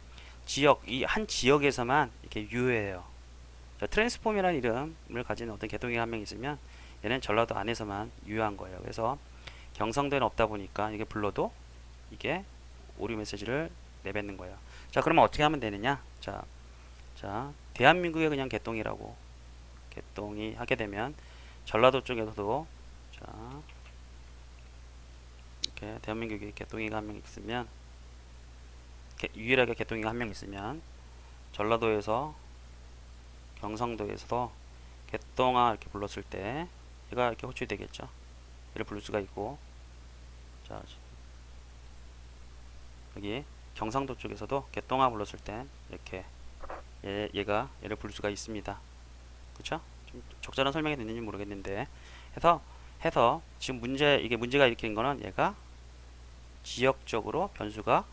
이 한 지역에서만 이렇게 유효해요. 자, 트랜스폼이라는 이름을 가진 어떤 개똥이가 한 명 있으면 얘는 전라도 안에서만 유효한 거예요. 그래서 경상도에는 없다 보니까 이게 불러도 이게 오류 메시지를 내뱉는 거예요. 자, 그러면 어떻게 하면 되느냐? 자, 대한민국에 그냥 개똥이 하게 되면 전라도 쪽에서도 자, 이렇게 대한민국에 개똥이가 한 명 있으면 유일하게 개똥이가 한 명 있으면 전라도에서 경상도에서도 개똥아 이렇게 불렀을 때 얘가 이렇게 호출이 되겠죠. 얘를 부를 수가 있고 자, 여기 경상도 쪽에서도 개똥아 불렀을 때 이렇게 얘를 부를 수가 있습니다. 그쵸? 좀 적절한 설명이 됐는지 모르겠는데 해서 지금 이게 문제가 일으키는 거는 얘가 지역적으로 변수가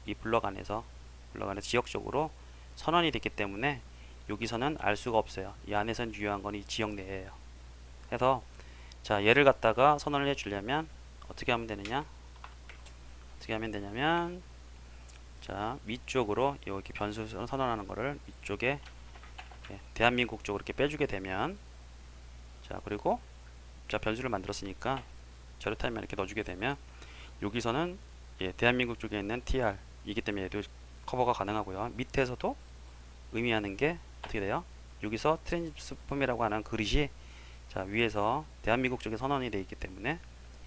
이 블럭 안에서 지역적으로 선언이 됐기 때문에 여기서는 알 수가 없어요. 이 안에서는 유효한 건 이 지역 내에요. 해서 자, 얘를 갖다가 선언을 해 주려면 어떻게 하면 되느냐면 자, 위쪽으로 여기 변수 선언하는 거를 위쪽에 대한민국 쪽으로 이렇게 빼주게 되면 자, 그리고 자, 변수를 만들었으니까 자료 타임에 이렇게 넣어주게 되면 여기서는 예, 대한민국 쪽에 있는 TR 이기 때문에 얘도 커버가 가능하고요. 밑에서도 의미하는 게 어떻게 돼요? 여기서 트랜스폼이라고 하는 그릇이 자, 위에서 대한민국 쪽에 선언이 되어 있기 때문에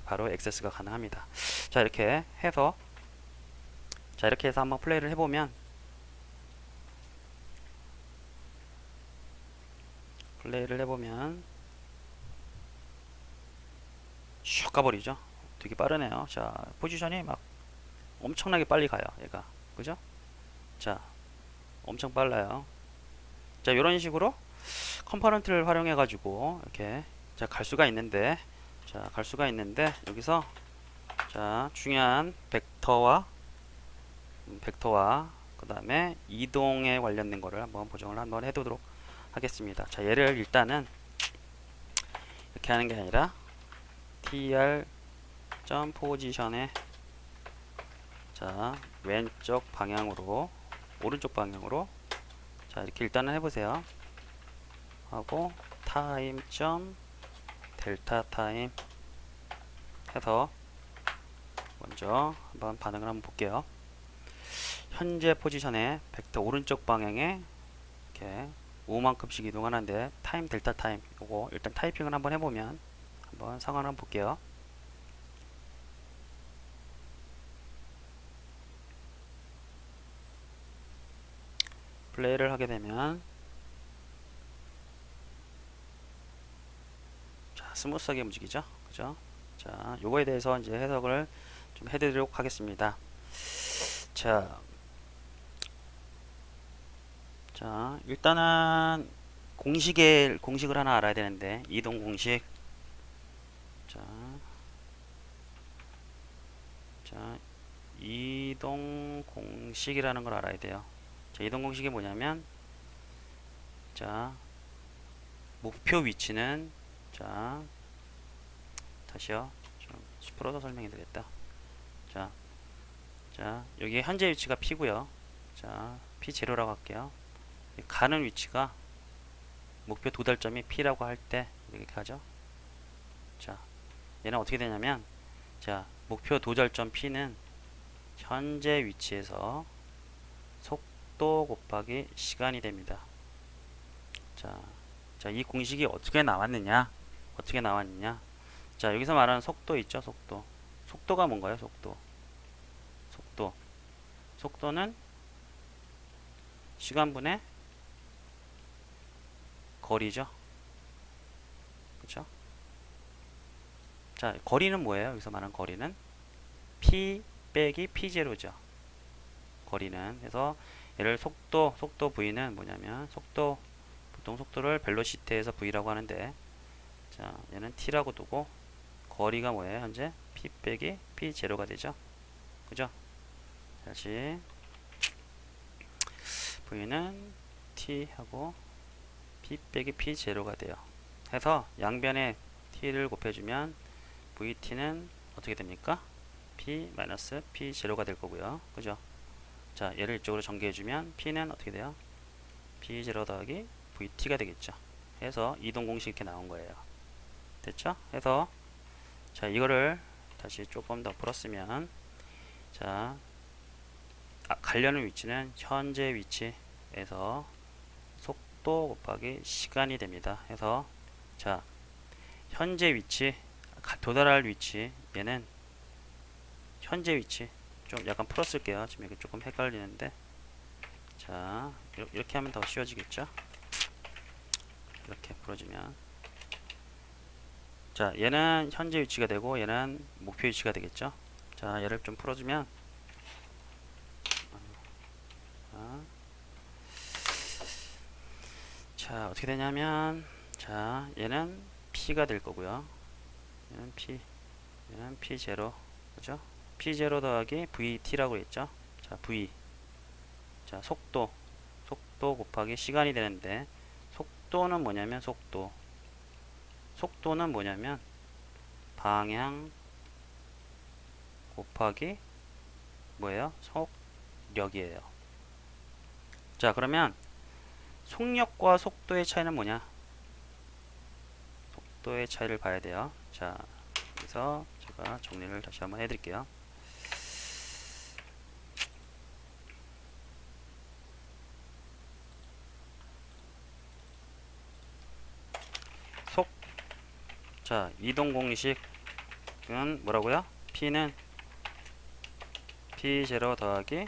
바로 액세스가 가능합니다. 자, 이렇게 해서 한번 플레이를 해보면 슉 가버리죠. 되게 빠르네요. 자, 포지션이 막 엄청나게 빨리 가요. 얘가. 그죠? 자, 엄청 빨라요. 자, 이런 식으로 컴포넌트를 활용해 가지고 이렇게 갈 수가 있는데 여기서 자, 중요한 벡터와 그다음에 이동에 관련된 거를 한번 보정을 한번 해두도록 하겠습니다. 자, 얘를 일단은 이렇게 하는 게 아니라 tr 포지션에 자, 왼쪽 방향으로 오른쪽 방향으로 자, 이렇게 일단은 해보세요. 하고 타임 점 델타 타임 해서 먼저 한번 반응을 한번 볼게요. 현재 포지션에 벡터 오른쪽 방향에 이렇게 5만큼씩 이동하는데 타임 델타 타임 요거 일단 타이핑을 한번 해보면 한번 상황을 한번 볼게요. 플레이를 하게 되면 자, 스무스하게 움직이죠. 그죠? 자, 요거에 대해서 이제 해석을 좀 해드리도록 하겠습니다. 자, 일단은 공식을 하나 알아야 되는데 이동 공식. 자, 이동 공식이라는 걸 알아야 돼요. 자, 이동 공식이 뭐냐면 자, 목표 위치는 자, 다시요. 좀 풀어서 설명해 드리겠다. 자, 여기 현재 위치가 P고요. 자, P0라고 할게요. 가는 위치가 목표 도달점이 P라고 할 때 이렇게 하죠. 자, 얘는 어떻게 되냐면 자, 목표 도달점 P는 현재 위치에서 속도 곱하기 시간이 됩니다. 자, 이 공식이 어떻게 나왔느냐? 자, 여기서 말하는 속도 있죠, 속도. 속도가 뭔가요, 속도? 속도는 시간분의 거리죠. 그쵸? 자, 거리는 뭐예요? 여기서 말하는 거리는 P 빼기 P0죠. 거리는. 그래서 얘를 속도 V는 뭐냐면 보통 속도를 벨로시티에서 V라고 하는데 자, 얘는 T라고 두고 거리가 뭐예요? 현재 P 빼기 P0가 되죠. 그죠? 다시 V는 T하고 P 빼기 P0가 돼요. 해서 양변에 T를 곱해주면 VT는 어떻게 됩니까? P 마이너스 P0가 될 거고요. 그죠? 자, 얘를 이쪽으로 전개해주면 P는 어떻게 돼요? P0 더하기 VT가 되겠죠. 해서 이동 공식이 이렇게 나온 거예요. 됐죠? 해서 자, 이거를 다시 조금 더 풀었으면 자, 가려는 위치는 현재 위치에서 속도 곱하기 시간이 됩니다. 해서 자, 현재 위치 도달할 위치 얘는 현재 위치 좀 약간 풀었을게요. 지금 여기 조금 헷갈리는데 자, 이렇게 하면 더 쉬워지겠죠? 이렇게 풀어주면 자, 얘는 현재 위치가 되고 얘는 목표 위치가 되겠죠? 자, 얘를 좀 풀어주면 자, 어떻게 되냐면 자, 얘는 P가 될 거고요. 얘는 P0 그죠? P0 더하기 VT라고 했죠? 자, V 자, 속도 곱하기 시간이 되는데 속도는 뭐냐면 방향 곱하기 뭐예요? 속력이에요. 자, 그러면 속력과 속도의 차이는 뭐냐? 속도의 차이를 봐야 돼요. 자, 그래서 제가 정리를 다시 한번 해드릴게요. 자, 이동 공식은 뭐라고요? P는 P0 더하기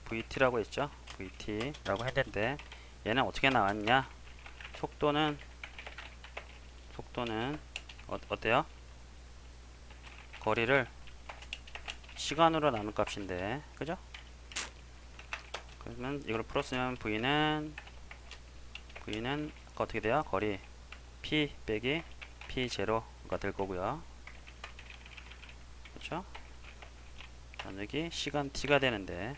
VT라고 했죠. VT라고 했는데 얘는 어떻게 나왔냐? 속도는 어때요? 거리를 시간으로 나눈 값인데, 그죠? 그러면 이걸 풀었으면 V는 어떻게 돼요? 거리 P 빼기 P0가 될 거고요. 그렇죠? 여기 시간 T가 되는데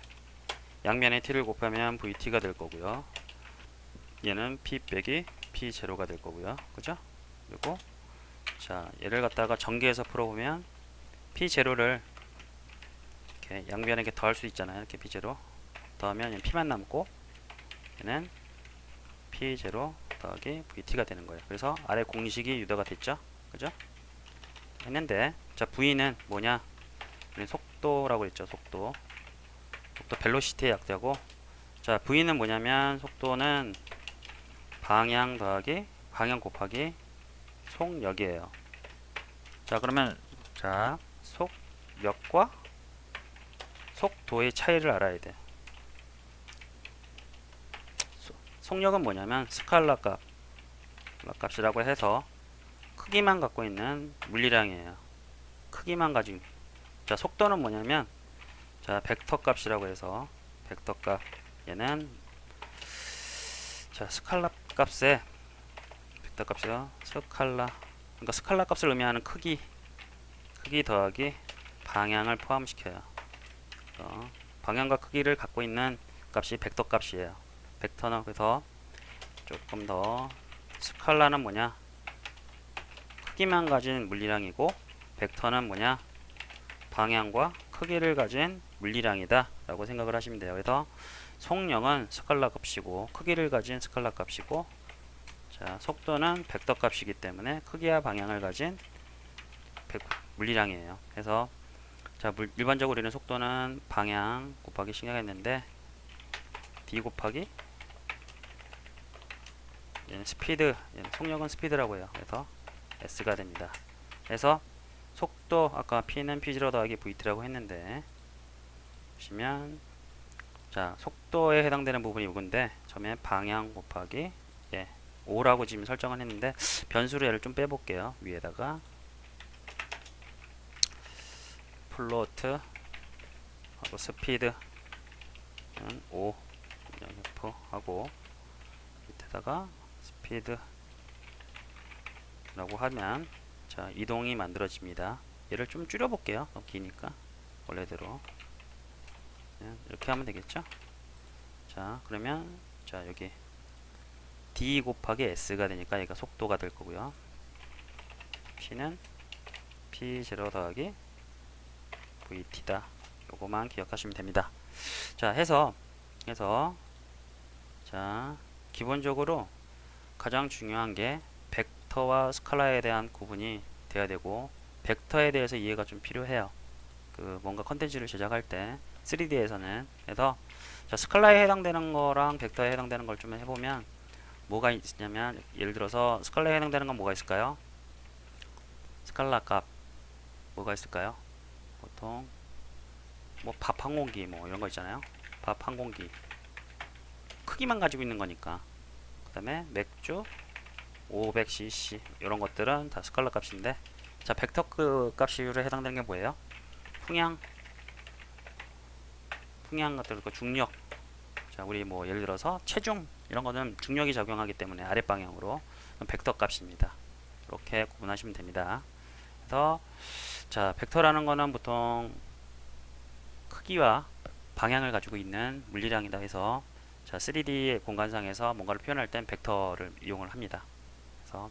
양면에 T를 곱하면 VT가 될 거고요. 얘는 P 빼기 P0가 될 거고요. 그죠? 그리고 자, 얘를 갖다가 전개해서 풀어보면 P0를 이렇게 양변에 이렇게 더할 수 있잖아요. 이렇게 P0 더하면 얘는 P만 남고 얘는 P0 더하기 VT가 되는 거예요. 그래서 아래 공식이 유도가 됐죠. 그죠? 했는데 자, V는 뭐냐? 우리 속도라고 했죠. 속도 벨로시티의 약자고, 자, V는 뭐냐면 속도는 방향 곱하기 속력이에요. 자, 그러면 자, 속력과 속도의 차이를 알아야 돼. 속력은 뭐냐면 스칼라 값이라고 해서 크기만 갖고 있는 물리량이에요. 크기만 가지고. 자, 속도는 뭐냐면 자, 벡터 값이라고 해서 벡터 값, 얘는 자, 스칼라 값에 벡터 값이요. 그러니까 스칼라 값을 의미하는 크기 더하기 방향을 포함시켜요. 방향과 크기를 갖고 있는 값이 벡터 값이에요. 벡터는 그래서 조금 더, 스칼라는 뭐냐? 크기만 가진 물리량이고 벡터는 뭐냐? 방향과 크기를 가진 물리량이다 라고 생각을 하시면 돼요. 그래서 속력은 스칼라 값이고 크기를 가진 스칼라 값이고, 자, 속도는 벡터 값이기 때문에 크기와 방향을 가진 물리량이에요. 그래서 자, 일반적으로 우리는 속도는 방향 곱하기 시간했는데 d 곱하기 얘는 스피드, 얘는 속력은 스피드라고 해요. 그래서 s가 됩니다. 그래서 속도, 아까 p는 p0 더하기 vt라고 했는데 보시면 자, 속도에 해당되는 부분이 이건데 처음에 방향 곱하기 5라고 지금 설정을 했는데 변수로 얘를 좀 빼볼게요. 위에다가 플로트 하고 스피드 5 F 하고 밑에다가 스피드 라고 하면 자, 이동이 만들어집니다. 얘를 좀 줄여볼게요. 너무 기니까 원래대로 이렇게 하면 되겠죠. 자, 그러면 자, 여기 d 곱하기 s가 되니까 얘가 속도가 될 거고요. p는 p0 더하기 vt다. 요거만 기억하시면 됩니다. 자, 해서 자, 기본적으로 가장 중요한 게 벡터와 스칼라에 대한 구분이 돼야 되고, 벡터에 대해서 이해가 좀 필요해요. 그 뭔가 컨텐츠를 제작할 때 3D에서는. 그래서 자, 스칼라에 해당되는 거랑 벡터에 해당되는 걸 좀 해보면 뭐가 있냐면, 예를 들어서 스칼라에 해당되는 건 뭐가 있을까요? 스칼라 값 뭐가 있을까요? 보통 뭐 밥 한 공기 뭐 이런 거 있잖아요. 밥 한 공기 크기만 가지고 있는 거니까. 그 다음에 맥주 500cc 이런 것들은 다 스칼라 값인데, 자, 벡터 그 값으로 해당되는 게 뭐예요? 풍향 같은 거, 중력. 자, 우리 뭐 예를 들어서 체중 이런 거는 중력이 작용하기 때문에 아랫 방향으로 벡터 값입니다. 이렇게 구분하시면 됩니다. 그래서 자, 벡터라는 거는 보통 크기와 방향을 가지고 있는 물리량이다 해서 자, 3D 공간상에서 뭔가를 표현할 땐 벡터를 이용을 합니다. 그래서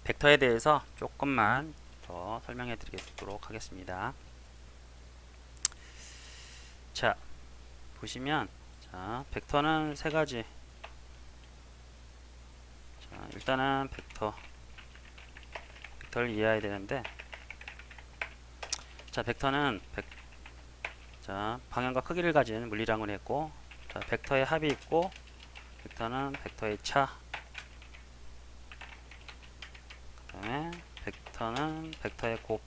벡터에 대해서 조금만 더 설명해 드리도록 하겠습니다. 자, 보시면 자, 벡터는 세 가지. 자, 일단은 벡터를 이해해야 되는데, 자, 벡터는 자, 방향과 크기를 가진 물리량을 했고, 자, 벡터의 합이 있고, 벡터는 벡터의 차, 그 다음에 벡터는 벡터의 곱.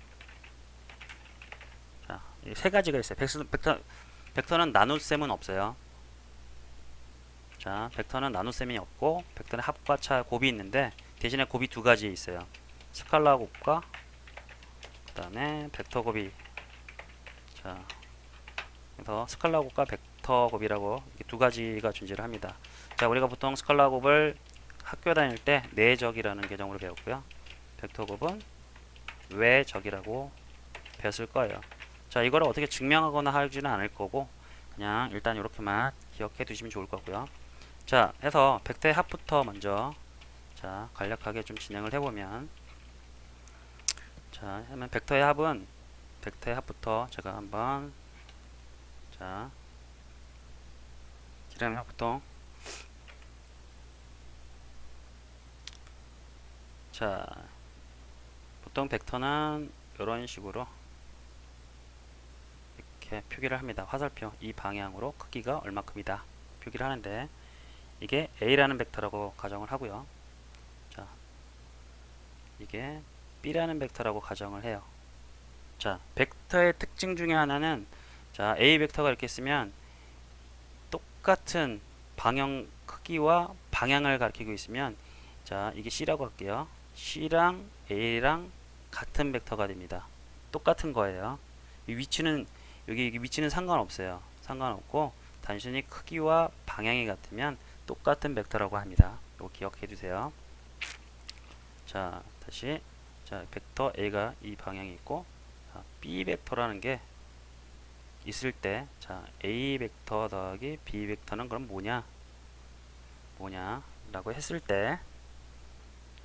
자, 이 세 가지가 있어요. 벡터는 나눗셈은 없어요. 자, 벡터는 나눗셈이 없고 벡터는 합과 차 곱이 있는데 대신에 곱이 두 가지 있어요. 스칼라 곱과 그다음에 벡터 곱이. 자, 그래서 스칼라 곱과 벡터 곱이라고 이렇게 두 가지가 존재를 합니다. 자, 우리가 보통 스칼라 곱을 학교 다닐 때 내적이라는 개념으로 배웠고요. 벡터 곱은 외적이라고 배웠을 거예요. 자, 이거를 어떻게 증명하거나 하지는 않을 거고 그냥 일단 이렇게만 기억해 두시면 좋을 거고요. 자, 해서 벡터의 합부터 먼저 자, 간략하게 좀 진행을 해보면, 자, 하면 벡터의 합부터 제가 한번, 자, 그러면 보통, 자, 보통 벡터는 이런 식으로 이렇게 표기를 합니다. 화살표 이 방향으로 크기가 얼마큼이다 표기를 하는데, 이게 A라는 벡터라고 가정을 하고요. 자, 이게 B라는 벡터라고 가정을 해요. 자, 벡터의 특징 중에 하나는, 자, A 벡터가 이렇게 있으면 똑같은 방향 크기와 방향을 가리키고 있으면, 자, 이게 C라고 할게요. C랑 A랑 같은 벡터가 됩니다. 똑같은 거예요. 이 위치는 여기 위치는 상관없어요. 상관없고 단순히 크기와 방향이 같으면 똑같은 벡터라고 합니다. 이거 기억해 두세요. 자, 다시, 자, 벡터 A가 이 방향이 있고, 자, B 벡터라는 게 있을 때, 자, A 벡터 더하기 B 벡터는 그럼 뭐냐라고 했을 때,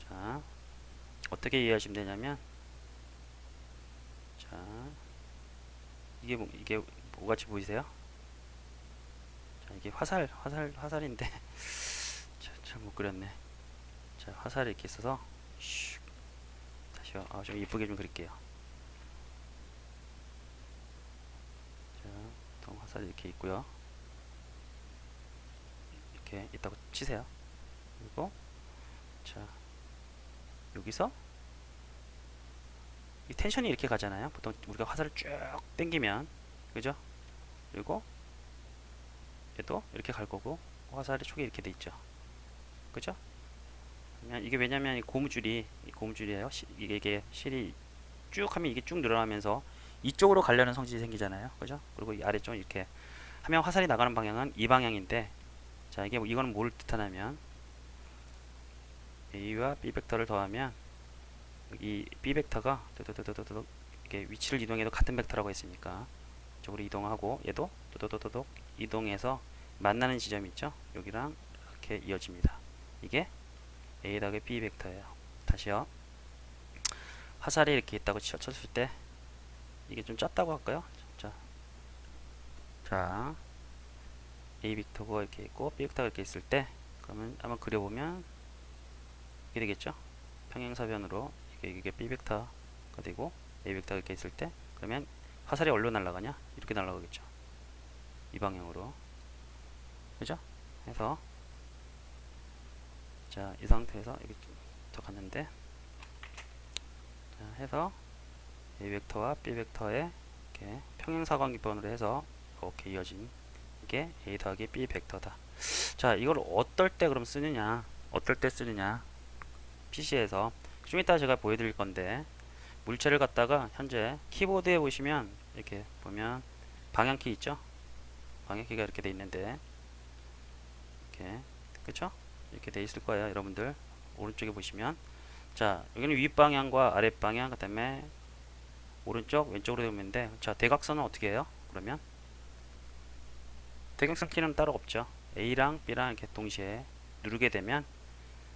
자, 어떻게 이해하시면 되냐면, 자, 이게 뭐같이 보이세요? 자, 이게 화살인데 참 못 그렸네. 자, 화살이 이렇게 있어서 다시요. 좀 이쁘게 좀 그릴게요. 자, 보통 화살이 이렇게 있고요. 이렇게 있다고 치세요. 그리고 자, 여기서 이 텐션이 이렇게 가잖아요. 보통 우리가 화살을 쭉 당기면, 그죠? 그리고 얘도 이렇게 갈 거고 화살의 촉이 이렇게 돼 있죠. 그죠? 이게 왜냐면 이 고무줄이에요. 이게 실이 쭉 하면 이게 쭉 늘어나면서 이쪽으로 가려는 성질이 생기잖아요. 그죠? 그리고 이 아래쪽 이렇게 하면 화살이 나가는 방향은 이 방향인데, 자, 이거는 뭘 뜻하냐면 A와 B 벡터를 더하면 이 B 벡터가 이렇게 위치를 이동해도 같은 벡터라고 했으니까 이쪽으로 이동하고 얘도 도도도도독 이동해서 만나는 지점이 있죠. 여기랑 이렇게 이어집니다. 이게 A 더하기 B 벡터예요. 다시요. 화살이 이렇게 있다고 쳤을 때 이게 좀 작다고 할까요? 자, A 벡터가 이렇게 있고 B 벡터가 이렇게 있을 때, 그러면 한번 그려보면 이렇게 되겠죠. 평행사변으로 이게 B 벡터가 되고 A 벡터가 이렇게 있을 때, 그러면 화살이 어디로 날아가냐? 이렇게 날아가겠죠. 이 방향으로. 그죠? 해서, 자, 이 상태에서 이렇게 더 갔는데, 자, 해서 A 벡터와 B 벡터의 이렇게 평행사관계변으로 해서 이렇게 이어진 이게 A 더하기 B 벡터다. 자, 이걸 어떨 때 그럼 쓰느냐? 어떨 때 쓰느냐? PC에서 좀 이따 제가 보여드릴 건데, 물체를 갖다가 현재 키보드에 보시면 이렇게 보면 방향키 있죠? 방향키가 이렇게 돼 있는데, 이렇게, 그쵸? 이렇게 돼 있을 거예요, 여러분들. 오른쪽에 보시면, 자, 여기는 윗방향과 아랫방향, 그 다음에 오른쪽 왼쪽으로 되어 있는데, 자, 대각선은 어떻게 해요? 그러면 대각선 키는 따로 없죠. A랑 B랑 이렇게 동시에 누르게 되면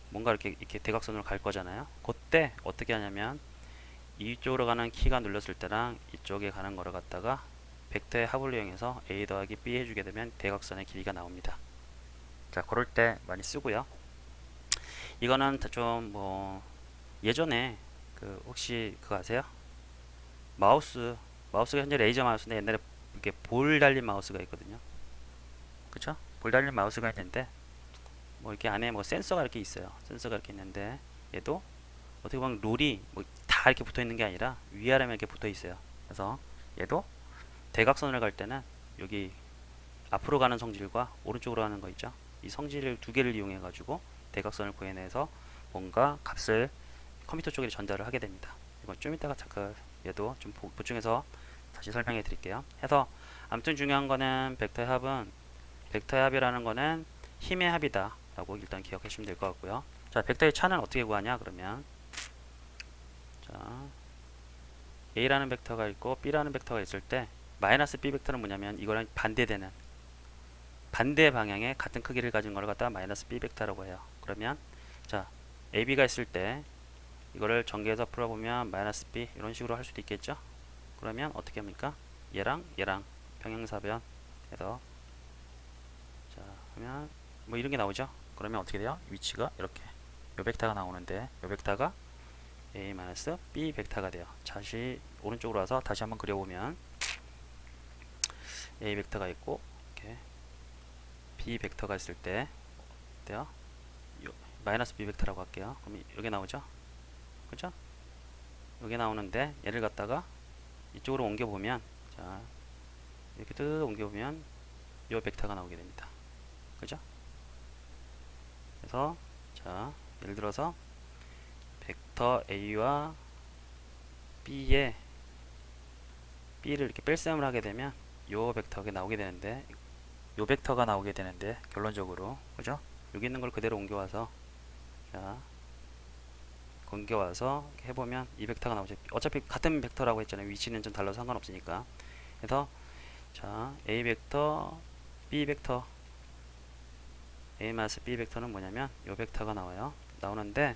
뭔가 이렇게 대각선으로 갈 거잖아요. 그때 어떻게 하냐면 이쪽으로 가는 키가 눌렀을 때랑 이쪽에 가는 거를 갖다가 벡터의 합을 이용해서 A 더하기 B 해주게 되면 대각선의 길이가 나옵니다. 자, 그럴 때 많이 쓰고요. 이거는 좀 뭐 예전에 그 혹시 그거 아세요? 마우스가 현재 레이저 마우스인데 옛날에 이렇게 볼 달린 마우스가 있거든요. 그쵸? 볼 달린 마우스가 있는데 뭐 이렇게 안에 뭐 센서가 이렇게 있어요. 센서가 이렇게 있는데 얘도 어떻게 보면 롤이 뭐 다 다 이렇게 붙어 있는 게 아니라 위아래만 이렇게 붙어 있어요. 그래서 얘도 대각선을 갈 때는 여기 앞으로 가는 성질과 오른쪽으로 가는 거 있죠. 이 성질 두 개를 이용해 가지고 대각선을 구해내서 뭔가 값을 컴퓨터 쪽에 전달을 하게 됩니다. 이건 좀 이따가 잠깐 얘도 좀 보충해서 다시 설명해 드릴게요. 해서 아무튼 중요한 거는 벡터의 합은, 벡터의 합이라는 거는 힘의 합이다 라고 일단 기억하시면 될 것 같고요. 자, 벡터의 차는 어떻게 구하냐 그러면, 자, A라는 벡터가 있고 B라는 벡터가 있을 때 마이너스 B 벡터는 뭐냐면 이거랑 반대되는, 반대 방향의 같은 크기를 가진 걸 갖다가 마이너스 B 벡터라고 해요. 그러면 자, AB가 있을 때 이거를 전개해서 풀어보면 마이너스 B 이런 식으로 할 수도 있겠죠. 그러면 어떻게 합니까? 얘랑 얘랑 평행사변 해서, 자, 그러면 뭐 이런 게 나오죠. 그러면 어떻게 돼요? 위치가 이렇게 요 벡터가 나오는데 요 벡터가 A-B 벡터가 돼요. 다시 오른쪽으로 와서 다시 한번 그려보면 A 벡터가 있고 이렇게 B 벡터가 있을 때 어때요? 마이너스 B 벡터라고 할게요. 그럼 이게 나오죠? 그죠? 이게 나오는데 얘를 갖다가 이쪽으로 옮겨보면, 자, 이렇게 뜯어 옮겨보면 이 벡터가 나오게 됩니다. 그죠? 그래서 자, 예를 들어서 벡터 A와 B에 B를 이렇게 뺄셈을 하게 되면 요 벡터가 나오게 되는데, 요 벡터가 나오게 되는데 결론적으로, 그죠? 여기 있는 걸 그대로 옮겨와서, 자, 옮겨와서 해보면 이 벡터가 나오죠. 어차피 같은 벡터라고 했잖아요. 위치는 좀 달라서 상관없으니까. 그래서 자, A 벡터, B 벡터, A-B 벡터는 뭐냐면 요 벡터가 나와요. 나오는데,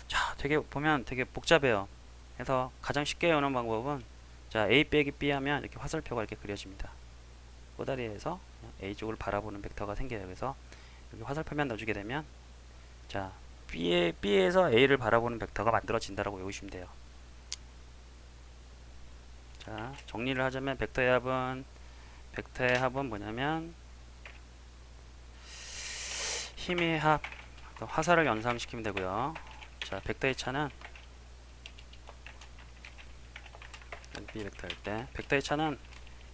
자, 되게 보면 되게 복잡해요. 그래서 가장 쉽게 여는 방법은, 자, A 빼기 B 하면 이렇게 화살표가 이렇게 그려집니다. 꼬다리에서 A 쪽을 바라보는 벡터가 생겨요. 그래서 여기 화살표만 넣어주게 되면, 자, B에서 A를 바라보는 벡터가 만들어진다라고 외우시면 돼요. 자, 정리를 하자면 벡터의 합은 뭐냐면 힘의 합, 화살을 연상시키면 되고요. 자, 벡터의 차는 B 벡터일 때, 벡터의 차는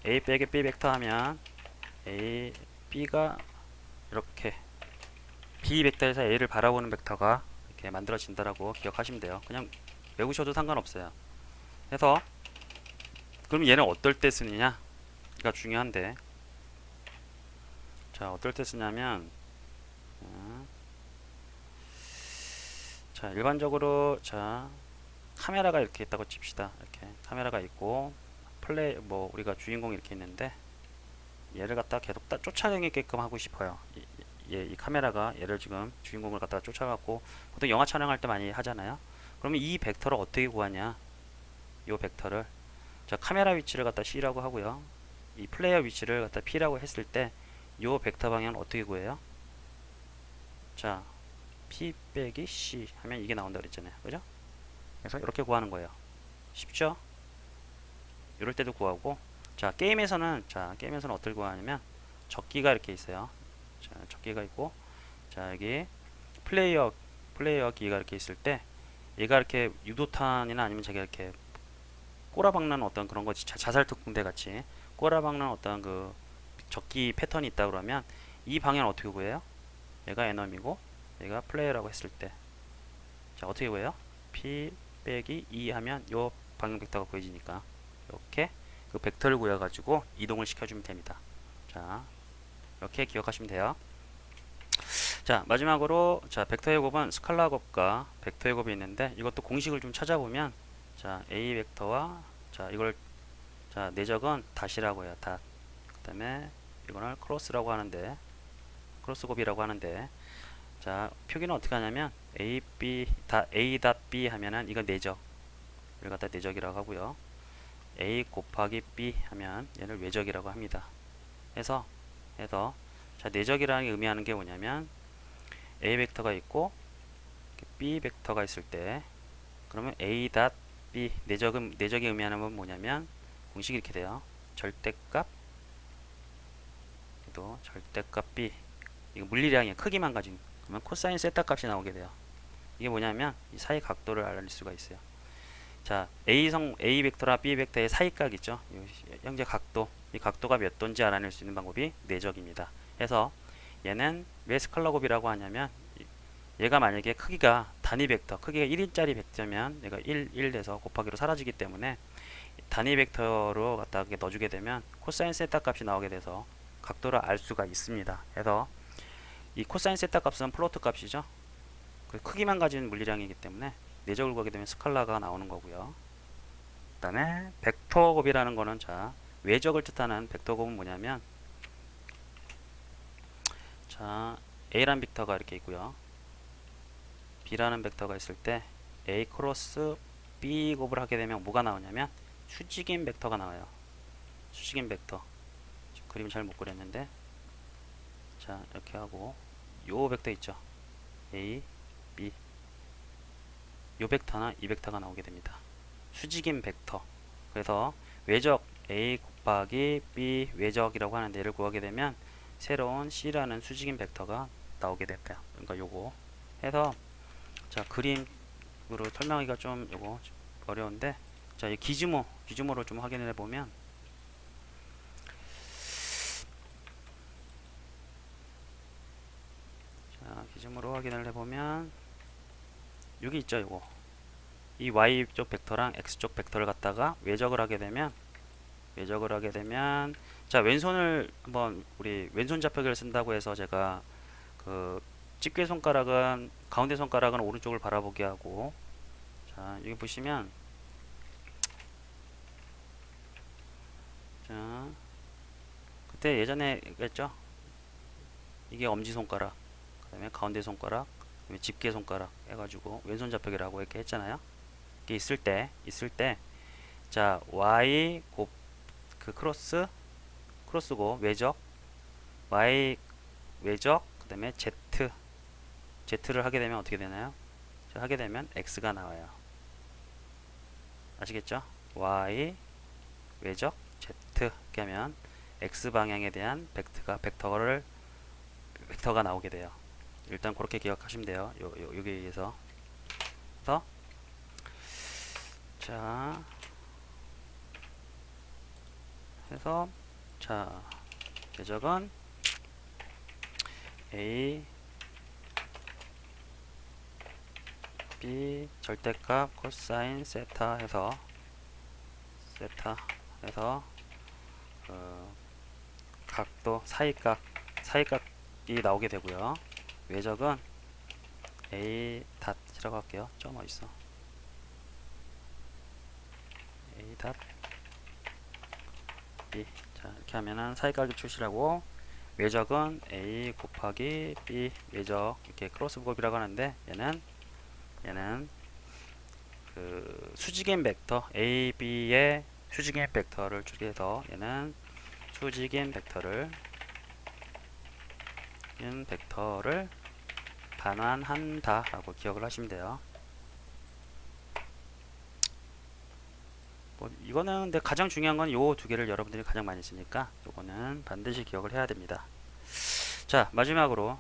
A 빼기 B 벡터 하면 A, B가 이렇게 B 벡터에서 A를 바라보는 벡터가 이렇게 만들어진다라고 기억하시면 돼요. 그냥 외우셔도 상관없어요. 그래서 그럼 얘는 어떨 때 쓰느냐가 중요한데, 자, 어떨 때 쓰냐면, 자, 일반적으로, 자, 카메라가 이렇게 있다고 칩시다. 이렇게 카메라가 있고 뭐 우리가 주인공이 이렇게 있는데 얘를 갖다 계속 쫓아다니게끔 하고 싶어요. 이 카메라가 얘를 지금 주인공을 갖다가 쫓아갖고, 보통 영화 촬영할 때 많이 하잖아요. 그러면 이 벡터를 어떻게 구하냐? 이 벡터를, 자, 카메라 위치를 갖다 C라고 하고요. 이 플레이어 위치를 갖다 P라고 했을 때 이 벡터 방향은 어떻게 구해요? 자, P 빼기 C 하면 이게 나온다 그랬잖아요. 그죠? 그래서 이렇게 구하는 거예요. 쉽죠? 이럴 때도 구하고, 자, 게임에서는 어떻게 구하냐면 적기가 이렇게 있어요. 자, 적기가 있고, 자, 여기 플레이어 기가 이렇게 있을 때 얘가 이렇게 유도탄이나 아니면 제가 이렇게 꼬라박는 어떤 그런 거, 자살특공대 같이 꼬라박는 어떤 그 적기 패턴이 있다 그러면 이 방향을 어떻게 구해요? 얘가 에너미고 얘가 플레이어라고 했을 때, 자, 어떻게 구해요? P 빼기 2 하면 요 방향 벡터가 구해지니까 이렇게 그 벡터를 구해가지고 이동을 시켜주면 됩니다. 자, 이렇게 기억하시면 돼요. 자, 마지막으로, 자, 벡터의 곱은 스칼라 곱과 벡터의 곱이 있는데, 이것도 공식을 좀 찾아보면, 자, A 벡터와, 자, 이걸, 자, 내적은 닷이라고 해요. 닷. 그 다음에 이거를 크로스라고 하는데, 크로스 곱이라고 하는데, 자, 표기는 어떻게 하냐면 A 닷 B 하면은 이건 내적, 이걸 갖다 내적이라고 하고요. A 곱하기 B 하면 얘를 외적이라고 합니다. 해서 자, 내적이라는 게 의미하는 게 뭐냐면 A 벡터가 있고 B 벡터가 있을 때, 그러면 A 닷 B, 내적이 의미하는 건 뭐냐면 공식이 이렇게 돼요. 절대값, 또 절대값 B, 이거 물리량의 크기만 가진, 그러면 코사인 세타 값이 나오게 돼요. 이게 뭐냐면 이 사이 각도를 알릴 수가 있어요. 자, A 벡터랑 B 벡터의 사이각 있죠? 현재 각도, 이 각도가 몇 도인지 알아낼 수 있는 방법이 내적입니다. 해서 얘는 왜 스칼라 곱이라고 하냐면 얘가 만약에 크기가 단위 벡터, 크기가 1인짜리 벡터면 얘가 1 돼서 곱하기로 사라지기 때문에 단위 벡터로 갖다가 넣어주게 되면 코사인 세타 값이 나오게 돼서 각도를 알 수가 있습니다. 그래서 이 코사인 세타 값은 플로트 값이죠. 그 크기만 가진 물리량이기 때문에 내적을 구하게 되면 스칼라가 나오는 거고요. 그 다음에 벡터 곱이라는 거는 자, 외적을 뜻하는 벡터 곱은 뭐냐면 자, A라는 벡터가 이렇게 있고요. B라는 벡터가 있을 때 A 크로스 B 곱을 하게 되면 뭐가 나오냐면 수직인 벡터가 나와요. 수직인 벡터. 그림 잘 못 그렸는데 자, 이렇게 하고 요 벡터 있죠. A, B 요 벡터나 이 벡터가 나오게 됩니다. 수직인 벡터. 그래서 외적 A 곱하기 B 외적이라고 하는데 얘를 구하게 되면 새로운 C라는 수직인 벡터가 나오게 됐대요. 그러니까 요거 해서 자, 그림으로 설명하기가 좀 요거 어려운데 자, 이 기즈모로 좀 확인을 해보면 자, 기즈모로 확인을 해보면 여기 있죠, 요거 이 Y쪽 벡터랑 X쪽 벡터를 갖다가 외적을 하게 되면 자, 왼손을 한번 우리 왼손 좌표기를 쓴다고 해서 제가 그 집게 손가락은 가운데 손가락은 오른쪽을 바라보게 하고 자, 여기 보시면 자, 그때 예전에 했죠. 이게 엄지손가락, 그 다음에 가운데 손가락, 그 다음에 집게 손가락 해가지고 왼손 잡혀기라고 이렇게 했잖아요. 이게 있을 때, 자, Y 곱, 그 크로스고, 외적, Y 외적, 그 다음에 Z를 하게 되면 어떻게 되나요? 자, 하게 되면 X가 나와요. 아시겠죠? Y 외적, Z 이렇게 하면 X 방향에 대한 벡터가 나오게 돼요. 일단 그렇게 기억하시면 돼요. 여기에 의해서. 그래서 자, 해서 자, 외적은 A, B 절대값 코사인 세타 해서 각도 사이각이 나오게 되고요. 외적은 A 닷이라고 할게요. 점 어딨어? A 닷 B. 자, 이렇게 하면은 사이각이 출시라고 외적은 A 곱하기 B 외적 이렇게 크로스 곱이라고 하는데 얘는 그 수직인 벡터 A, B의 수직인 벡터를 줄여서 얘는 수직인 벡터를 반환한다 라고 기억을 하시면 돼요. 뭐 이거는 근데 가장 중요한 건 요 두 개를 여러분들이 가장 많이 쓰니까 요거는 반드시 기억을 해야 됩니다. 자, 마지막으로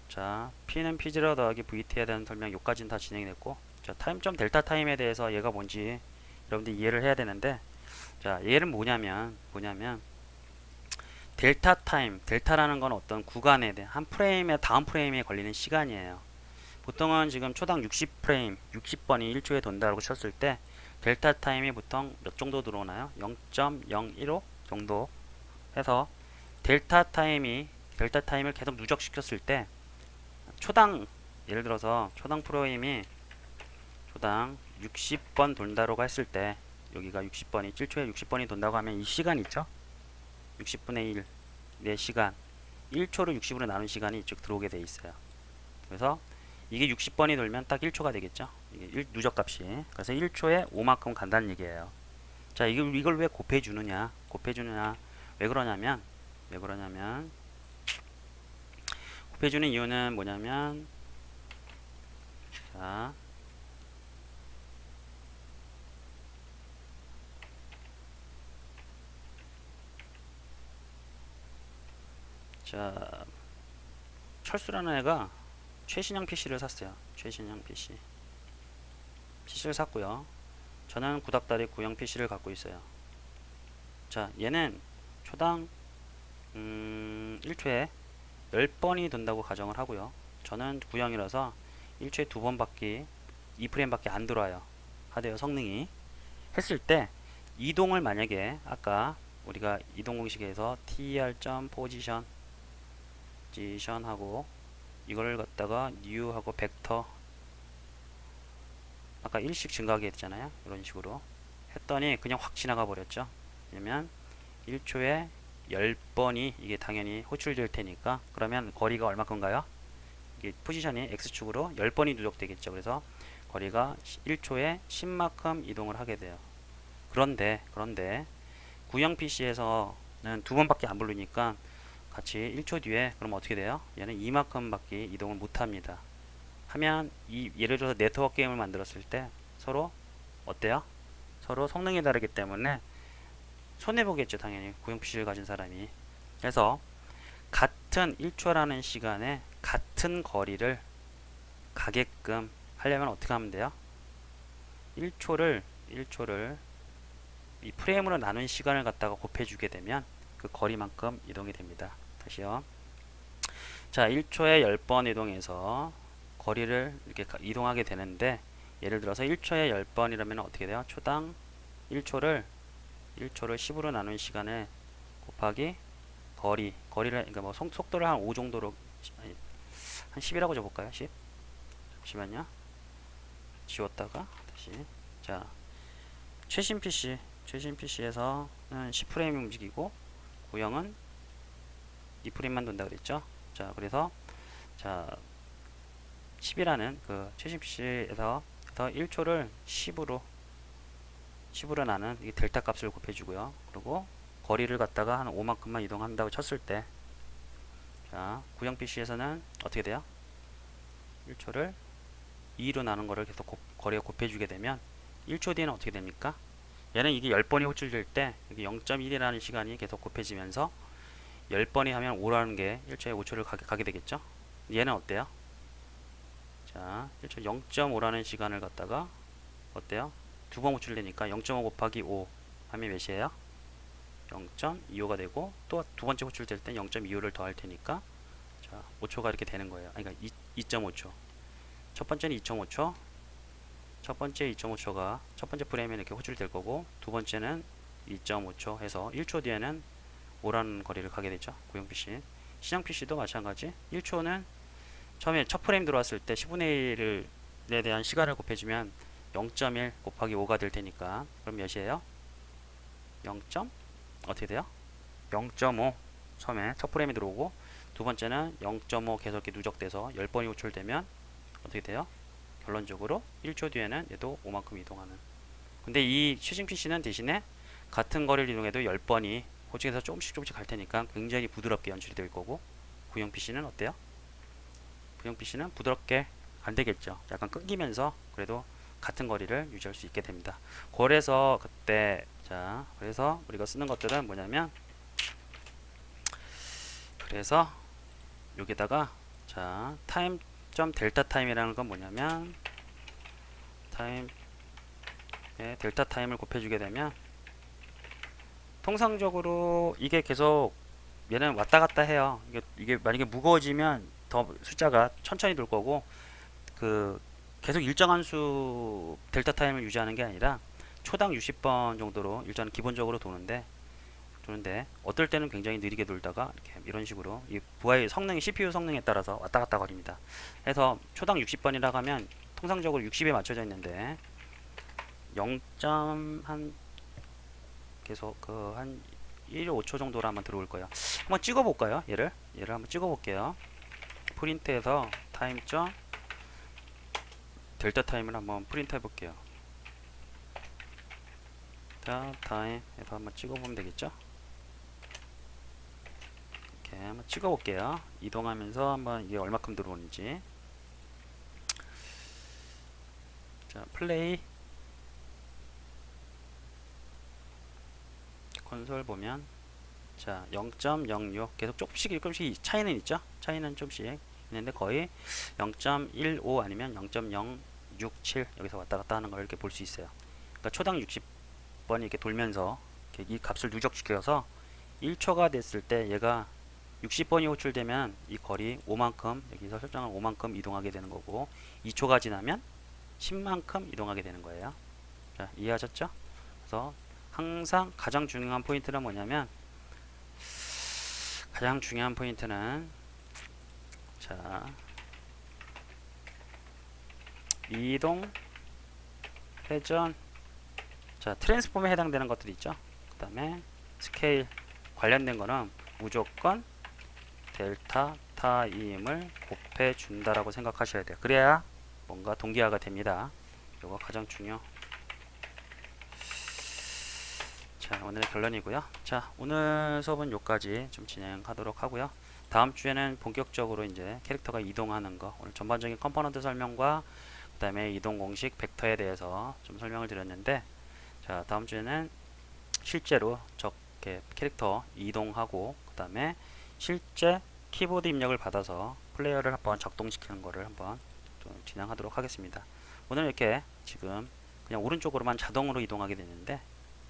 자, P는 P0 더하기 VT에 대한 설명 요까지는 다 진행이 됐고 자, 타임점 델타 타임에 대해서 얘가 뭔지 여러분들이 이해를 해야 되는데 자, 얘는 뭐냐면 델타 타임, 델타라는 건 어떤 구간에 대한 한 프레임에 다음 프레임에 걸리는 시간이에요. 보통은 지금 초당 60프레임, 60번이 1초에 돈다라고 쳤을 때 델타 타임이 보통 몇 정도 들어오나요? 0.015 정도 해서 델타 타임을 계속 누적시켰을 때 초당 예를 들어서 초당 프레임이 초당 60번 돈다라고 했을 때 여기가 60번이 1초에 60번이 돈다고 하면 이 시간 있죠? 60분의 1 내 시간 1초를 60으로 나눈 시간이 이쪽 들어오게 돼 있어요. 그래서 이게 60번이 돌면 딱 1초가 되겠죠. 이게 누적값이. 그래서 1초에 5만큼 간다는 얘기예요. 자, 이걸 왜 곱해주느냐? 왜 그러냐면 곱해주는 이유는 뭐냐면 자, 철수라는 애가 최신형 PC를 샀어요. PC를 샀고요. 저는 구닥다리 구형 PC를 갖고 있어요. 자, 얘는 초당 1초에 10번이 돈다고 가정을 하고요. 저는 구형이라서 1초에 2번밖에 2프레임밖에 안 들어와요. 하드웨어 성능이. 했을 때 이동을 만약에 아까 우리가 이동 공식에서 ter.position 하고 이걸 갖다가 new 하고 벡터 아까 1씩 증가하게 했잖아요. 이런 식으로 했더니 그냥 확 지나가 버렸죠. 왜냐면 1초에 10번이 이게 당연히 호출될 테니까. 그러면 거리가 얼마큼가요? 이게 포지션이 x축으로 10번이 누적되겠죠. 그래서 거리가 1초에 10만큼 이동을 하게 돼요. 그런데 구형 PC에서는 2번밖에 안 부르니까 같이 1초 뒤에 그럼 어떻게 돼요? 얘는 2만큼밖에 이동을 못 합니다. 하면 예를 들어서 네트워크 게임을 만들었을 때 서로 어때요? 서로 성능이 다르기 때문에 손해보겠죠. 당연히 구형 PC를 가진 사람이. 그래서 같은 1초라는 시간에 같은 거리를 가게끔 하려면 어떻게 하면 돼요? 1초를 이 프레임으로 나눈 시간을 갖다가 곱해주게 되면 그 거리만큼 이동이 됩니다. 다시요. 자, 1초에 10번 이동해서 거리를 이렇게 이동하게 되는데, 예를 들어서 1초에 10번이라면 어떻게 돼요? 초당 1초를 10으로 나눈 시간을 곱하기 거리를, 그러니까 뭐 속도를 한 5 정도로, 아니, 한 10이라고 줘볼까요? 10? 잠시만요. 지웠다가 다시. 자, 최신 PC에서는 10프레임이 움직이고 구형은 2프레임만 돈다 그랬죠. 자, 그래서 자 10이라는 그 최신 PC에서 1초를 10으로 나는 이 델타 값을 곱해주고요. 그리고 거리를 갖다가 한 5만큼만 이동한다고 쳤을 때, 자 구형 PC에서는 어떻게 돼요? 1초를 2로 나눈 거를 계속 거리가 곱해주게 되면 1초 뒤에는 어떻게 됩니까? 얘는 이게 10번이 호출될 때 0.1이라는 시간이 계속 곱해지면서 10번이 하면 5라는 게 1초에 5초를 가게 되겠죠? 얘는 어때요? 자, 1초 0.5라는 시간을 갖다가 어때요? 두 번 호출되니까 0.5 곱하기 5 하면 몇이에요? 0.25가 되고, 또 두 번째 호출될 땐 0.25를 더할 테니까 자 5초가 이렇게 되는 거예요. 아니, 그러니까 2.5초. 첫 번째는 2.5초. 첫 번째 2.5초가 첫 번째 프레임에 이렇게 호출될 거고, 두 번째는 2.5초 해서 1초 뒤에는 5라는 거리를 가게 되죠. 구형 PC. 시장 PC도 마찬가지. 1초는 처음에 첫 프레임 들어왔을 때 10분의 1에 대한 시간을 곱해주면 0.1 곱하기 5가 될 테니까, 그럼 몇이에요? 0. 어떻게 돼요? 0.5 처음에 첫 프레임이 들어오고, 두 번째는 0.5 계속 이렇게 누적돼서 10번이 호출되면 어떻게 돼요? 결론적으로 1초 뒤에는 얘도 5만큼 이동하는. 근데 이 최신 PC는 대신에 같은 거리를 이동해도 10번이 호칭에서 조금씩 갈 테니까 굉장히 부드럽게 연출이 될 거고, 구형 PC는 어때요? 구형 PC는 부드럽게 안 되겠죠. 약간 끊기면서 그래도 같은 거리를 유지할 수 있게 됩니다. 그래서 그때 그래서 우리가 쓰는 것들은 뭐냐면, 그래서 여기다가 타임 점 델타 타임이라는 건 뭐냐면, 델타 타임을 곱해주게 되면 통상적으로 이게 계속 얘는 왔다 갔다 해요. 이게 만약에 무거워지면 더 숫자가 천천히 돌 거고, 그 계속 일정한 수 델타 타임을 유지하는 게 아니라 초당 60번 정도로 일단 기본적으로 도는데 어떨 때는 굉장히 느리게 돌다가 이렇게 이런 식으로 이 부하의 성능이 CPU 성능에 따라서 왔다 갔다 거립니다. 그래서 초당 60번이라고 하면 통상적으로 60에 맞춰져 있는데 0. 한 계속 한 1.5초 정도로 한번 들어올 거예요. 한번 찍어 볼까요? 얘를 한번 찍어 볼게요. 프린트해서 타임점 델타 타임을 한번 프린트 해 볼게요. 자, 타임 해서 한번 찍어 보면 되겠죠? 이렇게 한번 찍어 볼게요. 이동하면서 한번 이게 얼마큼 들어오는지. 자, 플레이. 콘솔 보면 자 0.06 계속 조금씩 차이는 있죠. 차이는 좀씩 있는데 거의 0.15 아니면 0.067 여기서 왔다 갔다 하는 걸 이렇게 볼 수 있어요. 그러니까 초당 60번이 이렇게 돌면서 이렇게 이 값을 누적시켜서 1초가 됐을 때 얘가 60번이 호출되면 이 거리 5만큼, 여기서 설정한 5만큼 이동하게 되는 거고, 2초가 지나면 10만큼 이동하게 되는 거예요. 자, 이해하셨죠? 그래서 항상 가장 중요한 포인트는 뭐냐면, 가장 중요한 포인트는, 자, 이동, 회전, 자, 트랜스폼에 해당되는 것들이 있죠. 그 다음에 스케일 관련된 거는 무조건 델타 타임을 곱해 준다라고 생각하셔야 돼요. 그래야 뭔가 동기화가 됩니다. 이거 가장 중요. 자, 오늘의 결론이고요. 자, 오늘 수업은 여기까지 좀 진행하도록 하고요. 다음 주에는 본격적으로 이제 캐릭터가 이동하는 거, 오늘 전반적인 컴포넌트 설명과 그 다음에 이동 공식 벡터에 대해서 좀 설명을 드렸는데, 자, 다음 주에는 실제로 저렇게 캐릭터 이동하고 그 다음에 실제 키보드 입력을 받아서 플레이어를 한번 작동시키는 거를 한번 좀 진행하도록 하겠습니다. 오늘 이렇게 지금 그냥 오른쪽으로만 자동으로 이동하게 되는데,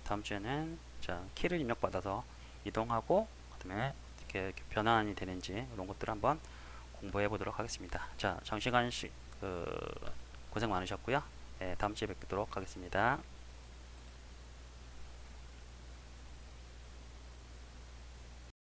다음 주에는 자, 키를 입력받아서 이동하고 그 다음에 이렇게 변환이 되는지 이런 것들을 한번 공부해 보도록 하겠습니다. 자, 장시간 고생 많으셨고요. 네, 다음 주에 뵙도록 하겠습니다.